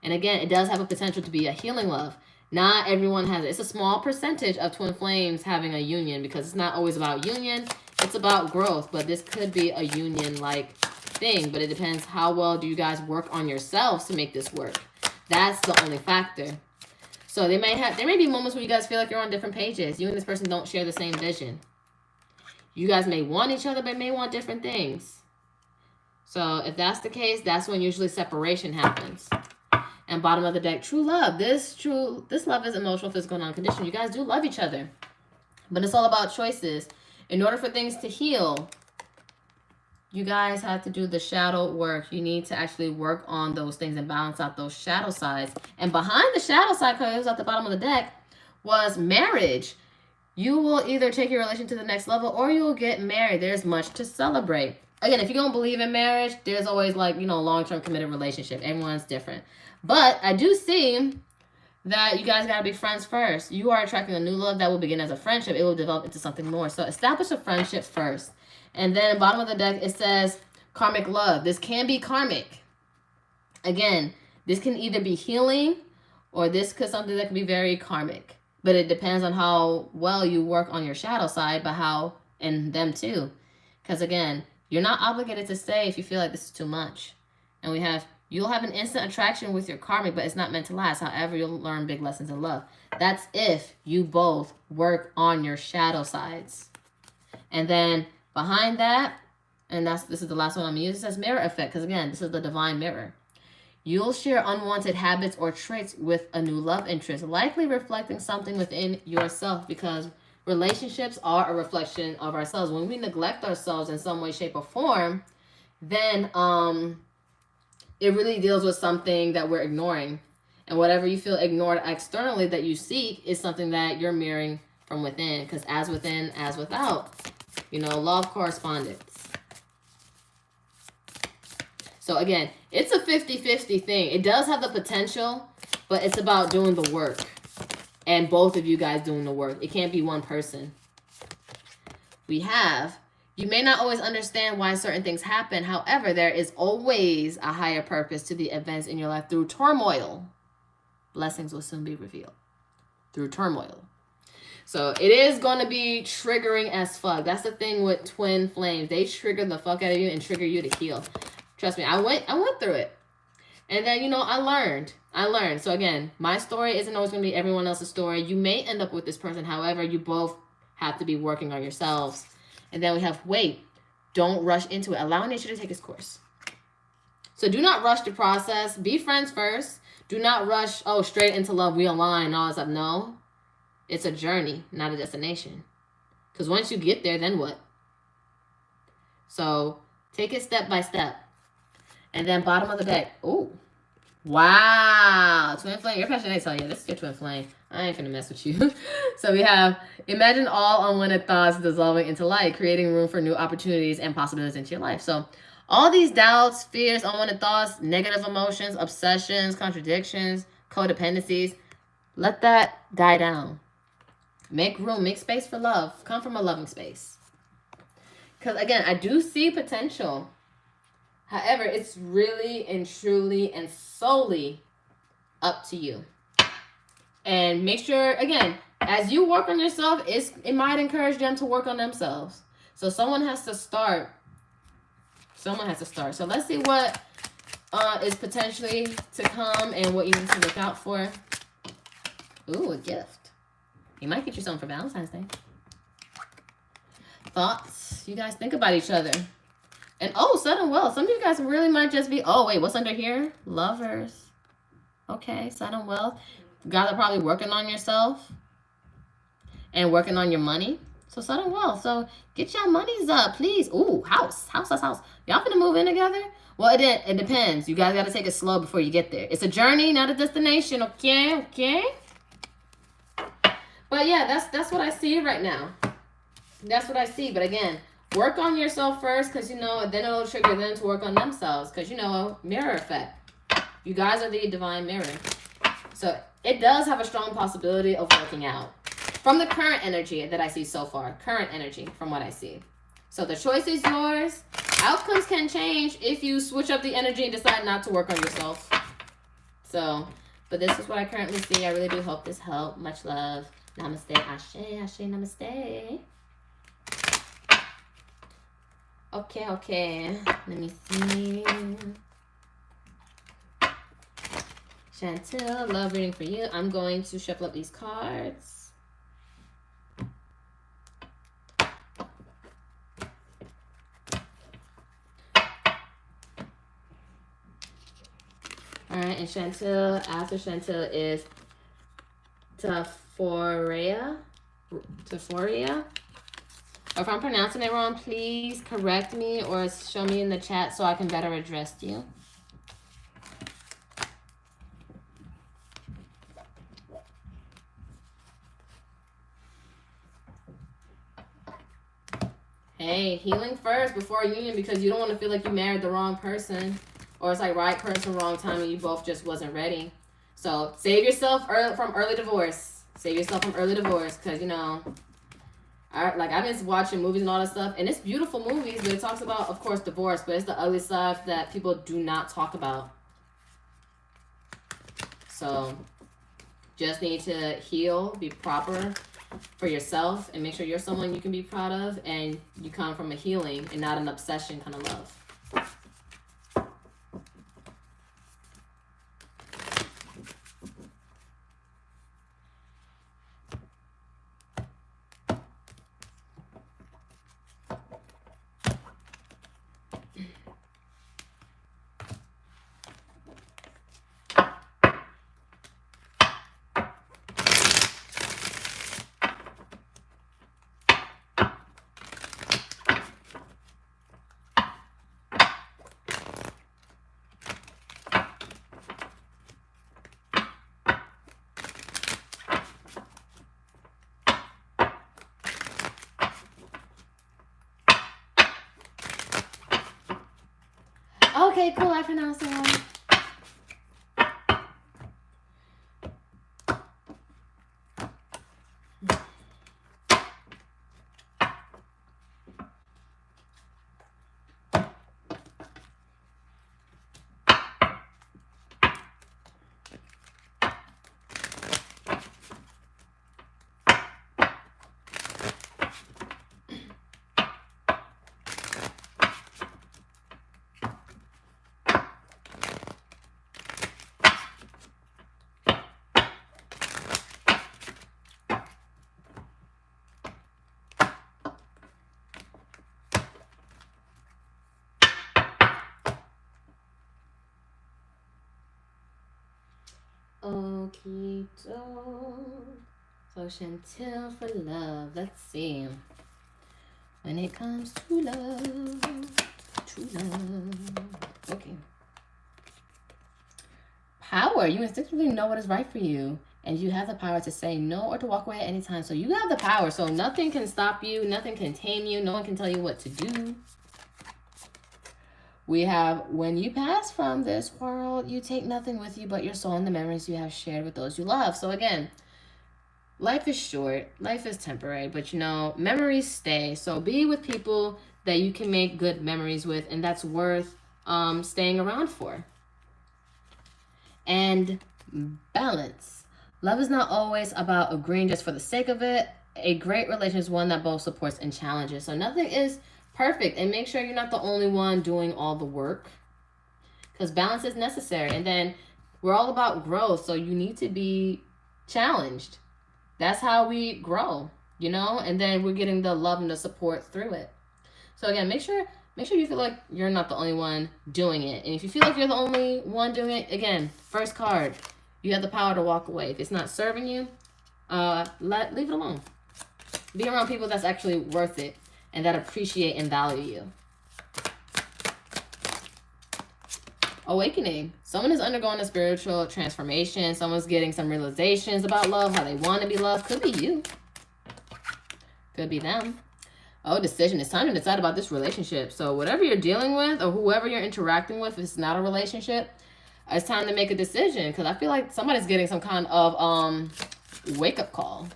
And again, it does have a potential to be a healing love. Not everyone has it. It's a small percentage of twin flames having a union, because it's not always about union. It's about growth. But this could be a union-like thing. But it depends how well do you guys work on yourselves to make this work. That's the only factor. So there may be moments where you guys feel like you're on different pages. You and this person don't share the same vision. You guys may want each other, but may want different things. So if that's the case, that's when usually separation happens. And bottom of the deck, true love. This love is emotional, physical, and unconditional. You guys do love each other. But it's all about choices. In order for things to heal, you guys have to do the shadow work. You need to actually work on those things and balance out those shadow sides. And behind the shadow side, because it was at the bottom of the deck, was marriage. You will either take your relation to the next level, or you'll get married. There's much to celebrate. Again, if you don't believe in marriage, there's always, like, you know, long-term committed relationship. Everyone's different. But I do see that you guys got to be friends first. You are attracting a new love that will begin as a friendship. It will develop into something more. So establish a friendship first. And then bottom of the deck, it says karmic love. This can be karmic. Again, this can either be healing, or this could something that can be very karmic. But it depends on how well you work on your shadow side, but how, and them too. Because again, you're not obligated to stay if you feel like this is too much. And we have, you'll have an instant attraction with your karmic, but it's not meant to last. However, you'll learn big lessons in love. That's if you both work on your shadow sides. And then behind that, and this is the last one I'm using, it says mirror effect. Because again, this is the divine mirror. You'll share unwanted habits or traits with a new love interest, likely reflecting something within yourself, because relationships are a reflection of ourselves. When we neglect ourselves in some way, shape, or form, then it really deals with something that we're ignoring. And whatever you feel ignored externally that you seek is something that you're mirroring from within. Because as within, as without, you know, love correspondence. So again, it's a 50-50 thing. It does have the potential, but it's about doing the work. And both of you guys doing the work. It can't be one person. We have, you may not always understand why certain things happen. However, there is always a higher purpose to the events in your life. Through turmoil, blessings will soon be revealed. Through turmoil. So it is going to be triggering as fuck. That's the thing with twin flames. They trigger the fuck out of you and trigger you to heal. Trust me, I went through it. And then, you know, I learned. So again, my story isn't always going to be everyone else's story. You may end up with this person. However, you both have to be working on yourselves. And then we have wait. Don't rush into it. Allow nature to take its course. So do not rush the process. Be friends first. Do not rush, oh, straight into love, we align, all that stuff. No. It's a journey, not a destination. Because once you get there, then what? So take it step by step. And then bottom of the deck. Oh, wow. Twin flame. Your passion, I tell you, this is your twin flame. I ain't gonna mess with you. So we have, imagine all unwanted thoughts dissolving into light, creating room for new opportunities and possibilities into your life. So all these doubts, fears, unwanted thoughts, negative emotions, obsessions, contradictions, codependencies, let that die down. Make room, make space for love. Come from a loving space. Because again, I do see potential. However, it's really and truly and solely up to you. And make sure, again, as you work on yourself, it might encourage them to work on themselves. So someone has to start. Someone has to start. So let's see what is potentially to come and what you need to look out for. Ooh, a gift. You might get you something for Valentine's Day. Thoughts. You guys think about each other. And oh, sudden wealth. Some of you guys really might just be, oh, wait, what's under here? Lovers. Okay, sudden wealth. You guys are probably working on yourself and working on your money. So sudden wealth. So get your monies up, please. Ooh, house. Y'all finna move in together? Well, it depends. You guys got to take it slow before you get there. It's a journey, not a destination, okay? But yeah, that's what I see right now. That's what I see. But again, work on yourself first, because, you know, then it'll trigger them to work on themselves. Because, you know, mirror effect. You guys are the divine mirror. So it does have a strong possibility of working out. From the current energy that I see so far. Current energy from what I see. So the choice is yours. Outcomes can change if you switch up the energy and decide not to work on yourself. So, but this is what I currently see. I really do hope this helped. Much love. Namaste, ashe, namaste. Okay. Let me see. Chantel, love reading for you. I'm going to shuffle up these cards. All right, and Chantel, after Chantel is Taphoria. Or if I'm pronouncing it wrong, please correct me or show me in the chat so I can better address you. Hey, healing first before union, because you don't want to feel like you married the wrong person. Or it's like right person, wrong time, and you both just wasn't ready. So save yourself from early divorce. Save yourself from early divorce, because, you know, I've been watching movies and all that stuff, and it's beautiful movies, but it talks about, of course, divorce, but it's the ugly stuff that people do not talk about. So just need to heal, be proper for yourself, and make sure you're someone you can be proud of, and you come from a healing and not an obsession kind of love. Okay, cool. I pronounced it wrong. poquito. So Chantel for love. Let's see. When it comes to love. True love. Okay. Power. You instinctively know what is right for you. And you have the power to say no or to walk away at any time. So you have the power. So nothing can stop you. Nothing can tame you. No one can tell you what to do. We have, when you pass from this world, you take nothing with you but your soul and the memories you have shared with those you love. So again, life is short. Life is temporary. But you know, memories stay. So be with people that you can make good memories with. And that's worth staying around for. And balance. Love is not always about agreeing just for the sake of it. A great relationship is one that both supports and challenges. So nothing is perfect, and make sure you're not the only one doing all the work, because balance is necessary. And then we're all about growth, so you need to be challenged. That's how we grow, you know, and then we're getting the love and the support through it. So again, make sure you feel like you're not the only one doing it. And if you feel like you're the only one doing it, again, first card, you have the power to walk away. If it's not serving you, leave it alone. Be around people that's actually worth it and that appreciate and value you. Awakening. Someone is undergoing a spiritual transformation. Someone's getting some realizations about love, how they want to be loved. Could be you. Could be them. Oh, decision. It's time to decide about this relationship. So whatever you're dealing with or whoever you're interacting with, if it's not a relationship, it's time to make a decision. Because I feel like somebody's getting some kind of wake-up call.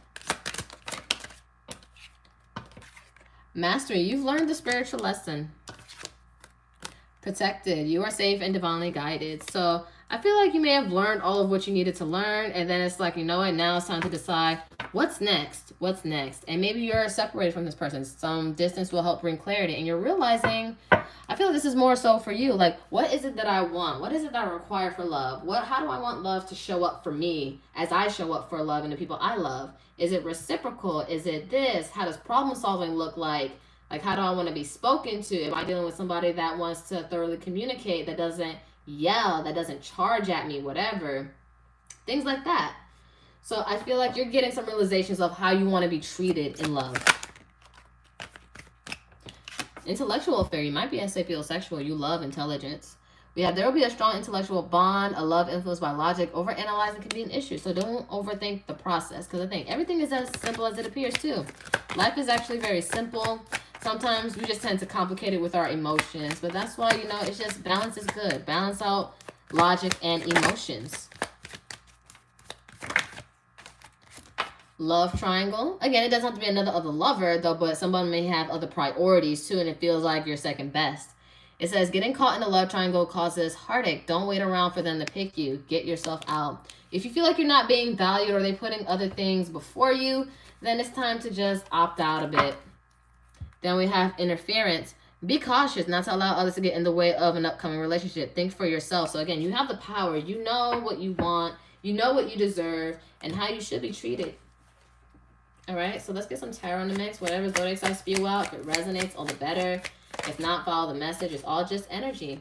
Mastery, you've learned the spiritual lesson. Protected, you are safe and divinely guided. So I feel like you may have learned all of what you needed to learn, and then it's like, you know what, now it's time to decide what's next. What's next? And maybe you're separated from this person. Some distance will help bring clarity, and you're realizing, I feel like this is more so for you. Like, what is it that I want? What is it that I require for love? How do I want love to show up for me as I show up for love and the people I love? Is it reciprocal? Is it this? How does problem solving look like? Like, how do I want to be spoken to? Am I dealing with somebody that wants to thoroughly communicate, that doesn't yell, that doesn't charge at me, whatever? Things like that. So I feel like you're getting some realizations of how you want to be treated in love. Intellectual affair. You might be sapiosexual. You love intelligence. We have, there will be a strong intellectual bond. A love influenced by logic. Overanalyzing can be an issue. So don't overthink the process. Because I think everything is as simple as it appears too. Life is actually very simple. Sometimes we just tend to complicate it with our emotions. But that's why, you know, it's just balance is good. Balance out logic and emotions. Love triangle. Again, it doesn't have to be another other lover, though, but someone may have other priorities too, and it feels like you're second best. It says, getting caught in a love triangle causes heartache. Don't wait around for them to pick you. Get yourself out. If you feel like you're not being valued or they're putting other things before you, then it's time to just opt out a bit. Then we have interference. Be cautious not to allow others to get in the way of an upcoming relationship. Think for yourself. So again, you have the power. You know what you want. You know what you deserve and how you should be treated. All right, so let's get some tarot in the mix. Whatever Zodiac sign spew out, if it resonates, all the better. If not, follow the message. It's all just energy.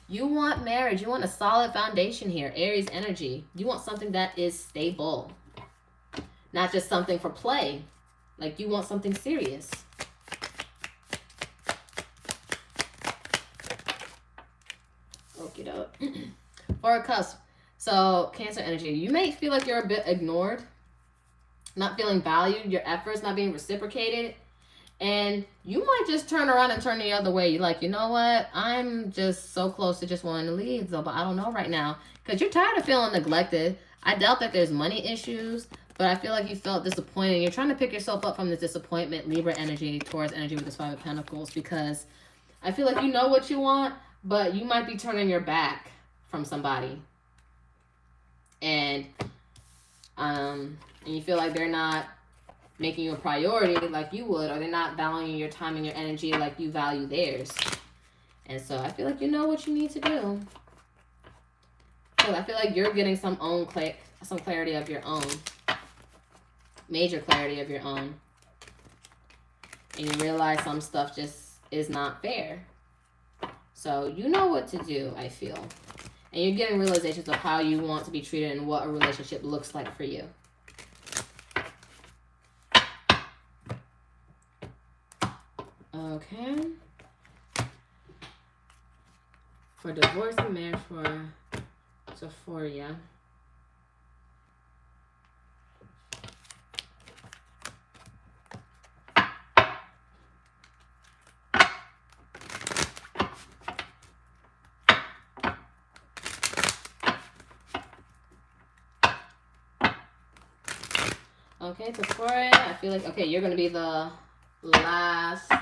You want marriage. You want a solid foundation here. Aries energy. You want something that is stable. Not just something for play. Like, you want something serious. Okie doke. Four of Cups. So, Cancer energy. You may feel like you're a bit ignored. Not feeling valued, your efforts not being reciprocated, and you might just turn around and turn the other way. You're like, you know what? I'm just so close to just wanting to leave, though, but I don't know right now, because you're tired of feeling neglected. I doubt that there's money issues, but I feel like you felt disappointed. You're trying to pick yourself up from this disappointment. Libra energy, Taurus energy with this Five of Pentacles, because I feel like you know what you want, but you might be turning your back from somebody, and you feel like they're not making you a priority like you would, or they're not valuing your time and your energy like you value theirs. And so I feel like you know what you need to do. So I feel like you're getting some clarity of your own. Major clarity of your own. And you realize some stuff just is not fair. So you know what to do, I feel. And you're getting realizations of how you want to be treated and what a relationship looks like for you. Okay. For divorce and marriage for Sephora. Okay, Sephora, I feel like, okay, you're going to be the last one.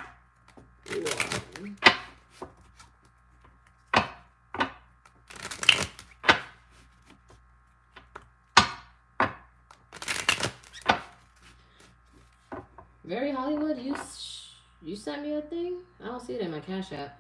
Very Hollywood, you sent me a thing? I don't see it in my Cash App.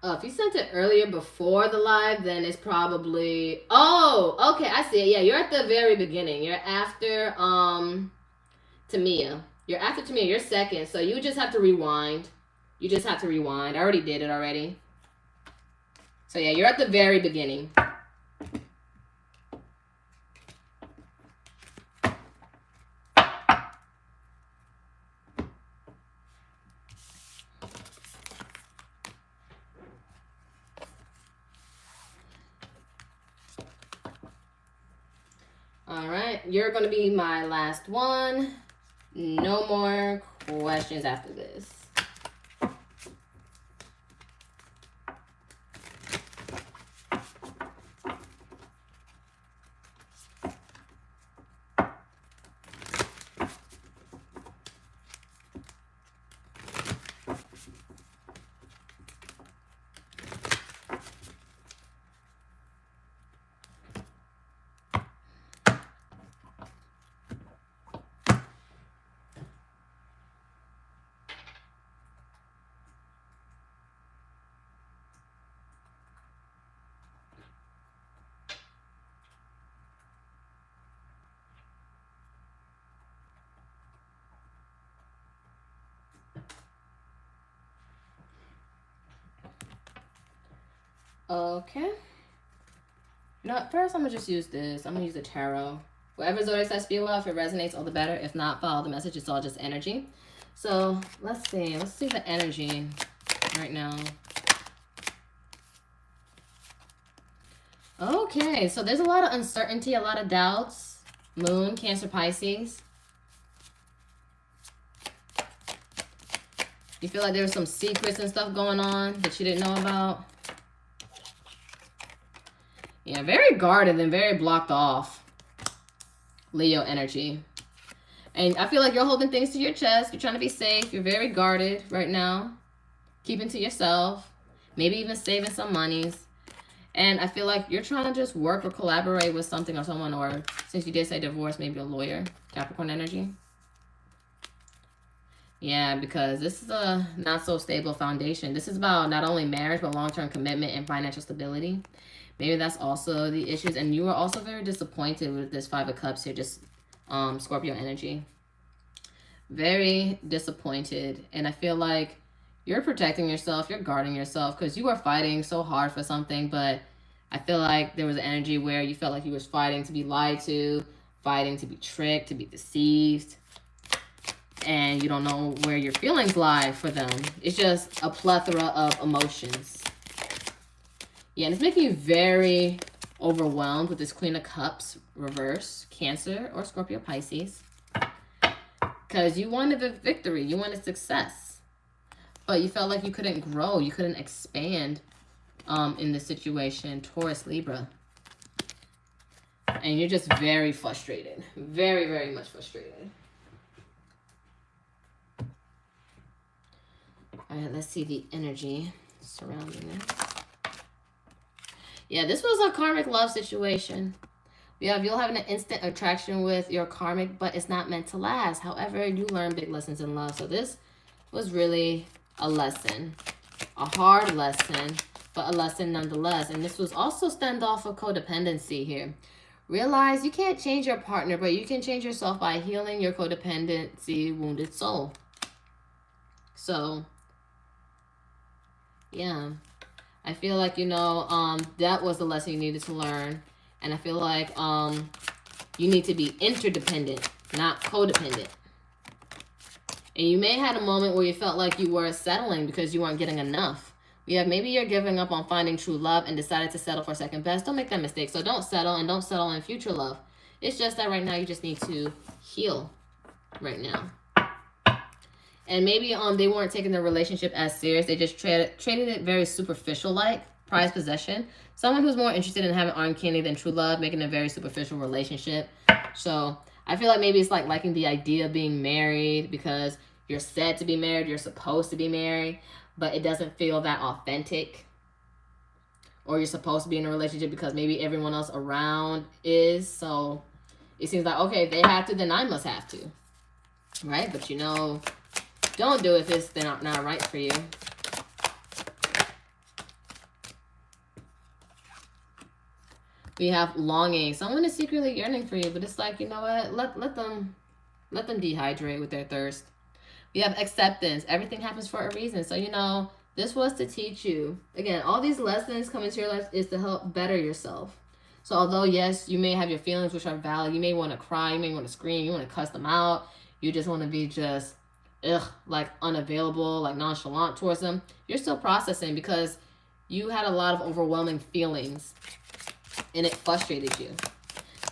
If you sent it earlier before the live, then it's probably... Oh, okay, I see it. Yeah, you're at the very beginning. You're after Tamiya. You're after Tamiya. You're second, so you just have to rewind. You just have to rewind. I already did it already. So yeah, you're at the very beginning. All right, you're going to be my last one. No more questions after this. Okay. No, first I'm going to just use this. I'm going to use the tarot. Whatever Zodiac says feel well, if it resonates, all the better. If not, follow the message. It's all just energy. So, let's see. Let's see the energy right now. Okay, so there's a lot of uncertainty, a lot of doubts. Moon, Cancer, Pisces. You feel like there was some secrets and stuff going on that you didn't know about? Yeah, very guarded and very blocked off. Leo energy. And I feel like you're holding things to your chest. You're trying to be safe. You're very guarded right now. Keeping to yourself. Maybe even saving some monies. And I feel like you're trying to just work or collaborate with something or someone. Or since you did say divorce, maybe a lawyer. Capricorn energy. Yeah, because this is a not so stable foundation. This is about not only marriage, but long-term commitment and financial stability. Maybe that's also the issues. And you were also very disappointed with this Five of Cups here. Just Scorpio energy. Very disappointed. And I feel like you're protecting yourself. You're guarding yourself because you are fighting so hard for something. But I feel like there was an energy where you felt like you was fighting to be lied to. Fighting to be tricked, to be deceived. And you don't know where your feelings lie for them. It's just a plethora of emotions. Yeah, and it's making you very overwhelmed with this Queen of Cups reverse, Cancer or Scorpio, Pisces. Because you wanted a victory, you wanted success. But you felt like you couldn't grow, you couldn't expand in this situation, Taurus, Libra. And you're just very frustrated. Very, very much frustrated. All right, let's see the energy surrounding this. Yeah, this was a karmic love situation. You'll have an instant attraction with your karmic, but it's not meant to last. However, you learn big lessons in love. So this was really a lesson, a hard lesson, but a lesson nonetheless. And this was also standoff of codependency here. Realize you can't change your partner, but you can change yourself by healing your codependency wounded soul. So, yeah. I feel like, you know, that was the lesson you needed to learn. And I feel like you need to be interdependent, not codependent. And you may have had a moment where you felt like you were settling because you weren't getting enough. Maybe you're giving up on finding true love and decided to settle for second best. Don't make that mistake. So don't settle, and don't settle in future love. It's just that right now you just need to heal right now. And maybe they weren't taking the relationship as serious. They just traded it very superficial, like prized possession. Someone who's more interested in having arm candy than true love, making a very superficial relationship. So I feel like maybe it's like liking the idea of being married because you're said to be married, you're supposed to be married, but it doesn't feel that authentic. Or you're supposed to be in a relationship because maybe everyone else around is. So it seems like, okay, they have to, then I must have to. Right? But you know, don't do it if it's not right for you. We have longing. Someone is secretly yearning for you, but it's like, you know what? Let them dehydrate with their thirst. We have acceptance. Everything happens for a reason. So, you know, this was to teach you. Again, all these lessons coming to your life is to help better yourself. So although, yes, you may have your feelings, which are valid. You may want to cry. You may want to scream. You want to cuss them out. You just want to be just, like unavailable, like nonchalant towards them. You're still processing because you had a lot of overwhelming feelings and it frustrated you.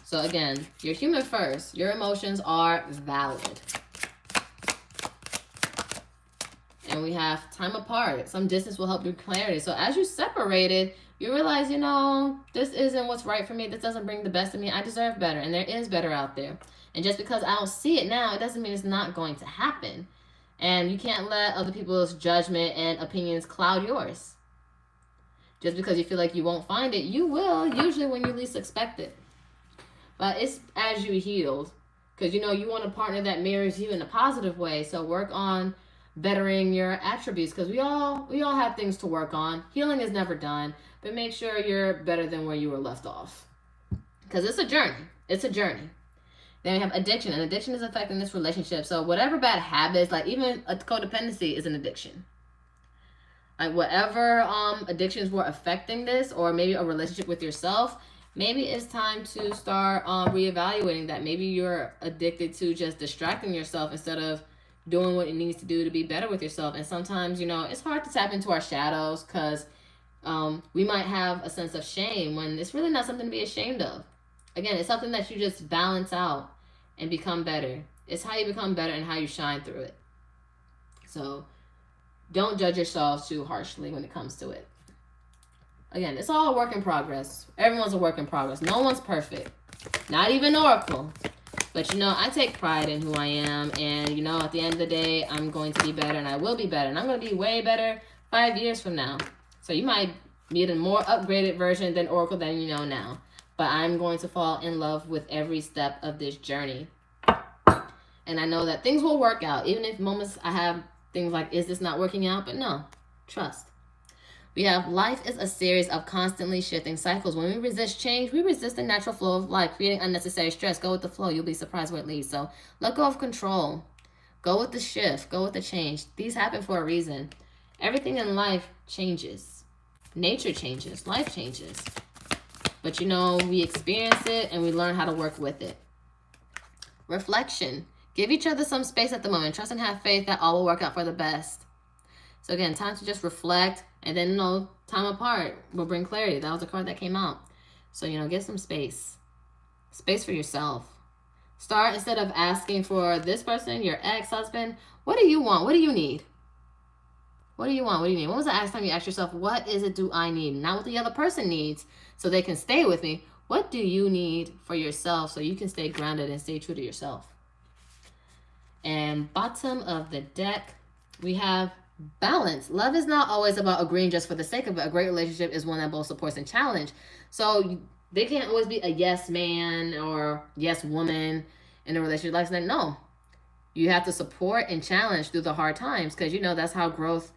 So again, you're human first. Your emotions are valid. And we have time apart. Some distance will help you clarity. So as you separated, you realize, you know, this isn't what's right for me. This doesn't bring the best of me. I deserve better. And there is better out there. And just because I don't see it now, it doesn't mean it's not going to happen. And you can't let other people's judgment and opinions cloud yours. Just because you feel like you won't find it, you will, usually when you least expect it. But it's as you healed. Because, you know, you want a partner that mirrors you in a positive way. So work on bettering your attributes. Because we all have things to work on. Healing is never done. But make sure you're better than where you were left off. Because it's a journey. It's a journey. Then we have addiction. And addiction is affecting this relationship. So whatever bad habits, like even a codependency is an addiction. Like whatever addictions were affecting this, or maybe a relationship with yourself, maybe it's time to start reevaluating that. Maybe you're addicted to just distracting yourself instead of doing what it needs to do to be better with yourself. And sometimes, you know, it's hard to tap into our shadows because we might have a sense of shame when it's really not something to be ashamed of. Again, it's something that you just balance out and become better. It's how you become better and how you shine through it. So don't judge yourself too harshly when it comes to it. Again, it's all a work in progress. Everyone's a work in progress. No one's perfect. Not even Oracle. But, you know, I take pride in who I am. And, you know, at the end of the day, I'm going to be better and I will be better. And I'm going to be way better 5 years from now. So you might meet a more upgraded version than Oracle than you know now. But I'm going to fall in love with every step of this journey. And I know that things will work out. Even if moments I have things like, is this not working out? But no, trust. We have life is a series of constantly shifting cycles. When we resist change, we resist the natural flow of life, creating unnecessary stress. Go with the flow. You'll be surprised where it leads. So let go of control. Go with the shift. Go with the change. These happen for a reason. Everything in life changes. Nature changes. Life changes. But, you know, we experience it and we learn how to work with it. Reflection. Give each other some space at the moment. Trust and have faith that all will work out for the best. So again, time to just reflect. And then, you know, time apart will bring clarity. That was the card that came out. So, you know, get some space. Space for yourself. Start, instead of asking for this person, your ex-husband, what do you want? What do you need? What do you want? What do you need? When was the last time you asked yourself, what is it do I need? Not what the other person needs so they can stay with me. What do you need for yourself so you can stay grounded and stay true to yourself? And bottom of the deck, we have Balance. Love is not always about agreeing just for the sake of it. A great relationship is one that both supports and challenge. So they can't always be a yes man or yes woman in a relationship. Like that, no. You have to support and challenge through the hard times, because you know that's how growth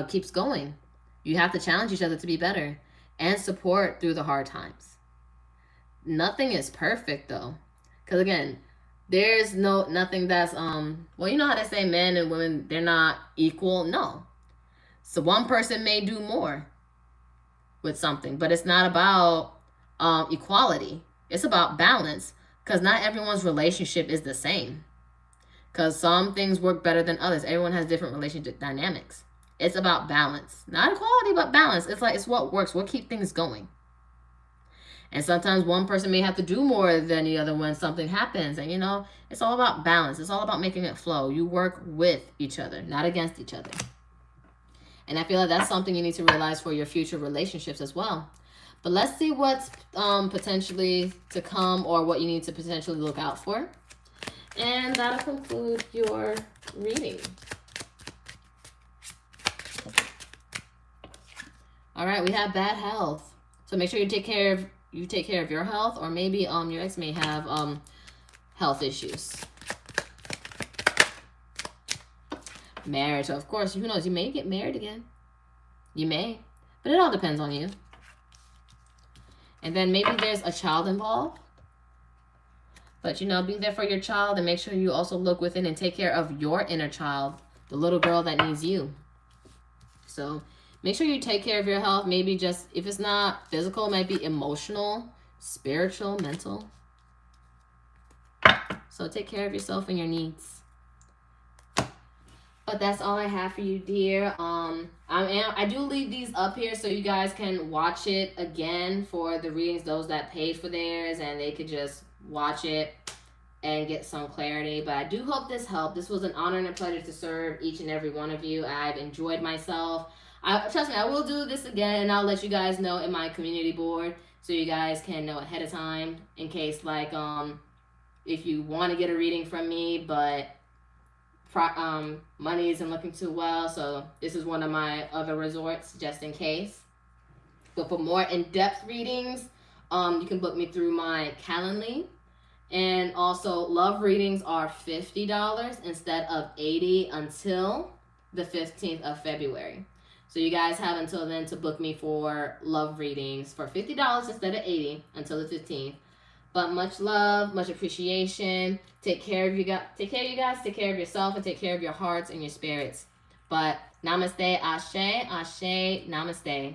keeps going. You have to challenge each other to be better and support through the hard times. Nothing is perfect though, because again, there's nothing that's well, you know how they say men and women, they're not equal. No. So one person may do more with something, but it's not about equality. It's about balance, because not everyone's relationship is the same, because some things work better than others. Everyone has different relationship dynamics. It's about balance, not equality, but balance. It's like, it's what works, what keeps things going. And sometimes one person may have to do more than the other when something happens. And, you know, it's all about balance. It's all about making it flow. You work with each other, not against each other. And I feel like that's something you need to realize for your future relationships as well. But let's see what's potentially to come, or what you need to potentially look out for. And that'll conclude your reading. All right, we have bad health. So make sure you take care of your health, or maybe your ex may have health issues. Marriage, so of course, who knows, you may get married again. You may, but it all depends on you. And then maybe there's a child involved. But, you know, be there for your child, and make sure you also look within and take care of your inner child, the little girl that needs you. So make sure you take care of your health. Maybe just, if it's not physical, it might be emotional, spiritual, mental. So take care of yourself and your needs. But that's all I have for you, dear. I do leave these up here so you guys can watch it again for the readings, those that paid for theirs, and they could just watch it and get some clarity. But I do hope this helped. This was an honor and a pleasure to serve each and every one of you. I've enjoyed myself. Trust me, I will do this again, and I'll let you guys know in my community board, so you guys can know ahead of time, in case, like, if you want to get a reading from me, but money isn't looking too well, so this is one of my other resorts, just in case. But for more in-depth readings, you can book me through my Calendly. And also, love readings are $50 instead of $80 until the 15th of February. So you guys have until then to book me for love readings for $50 instead of $80 until the 15th. But much love, much appreciation. Take care of you guys. Take care of you guys. Take care of yourself, and take care of your hearts and your spirits. But namaste, ashe, ashe, namaste.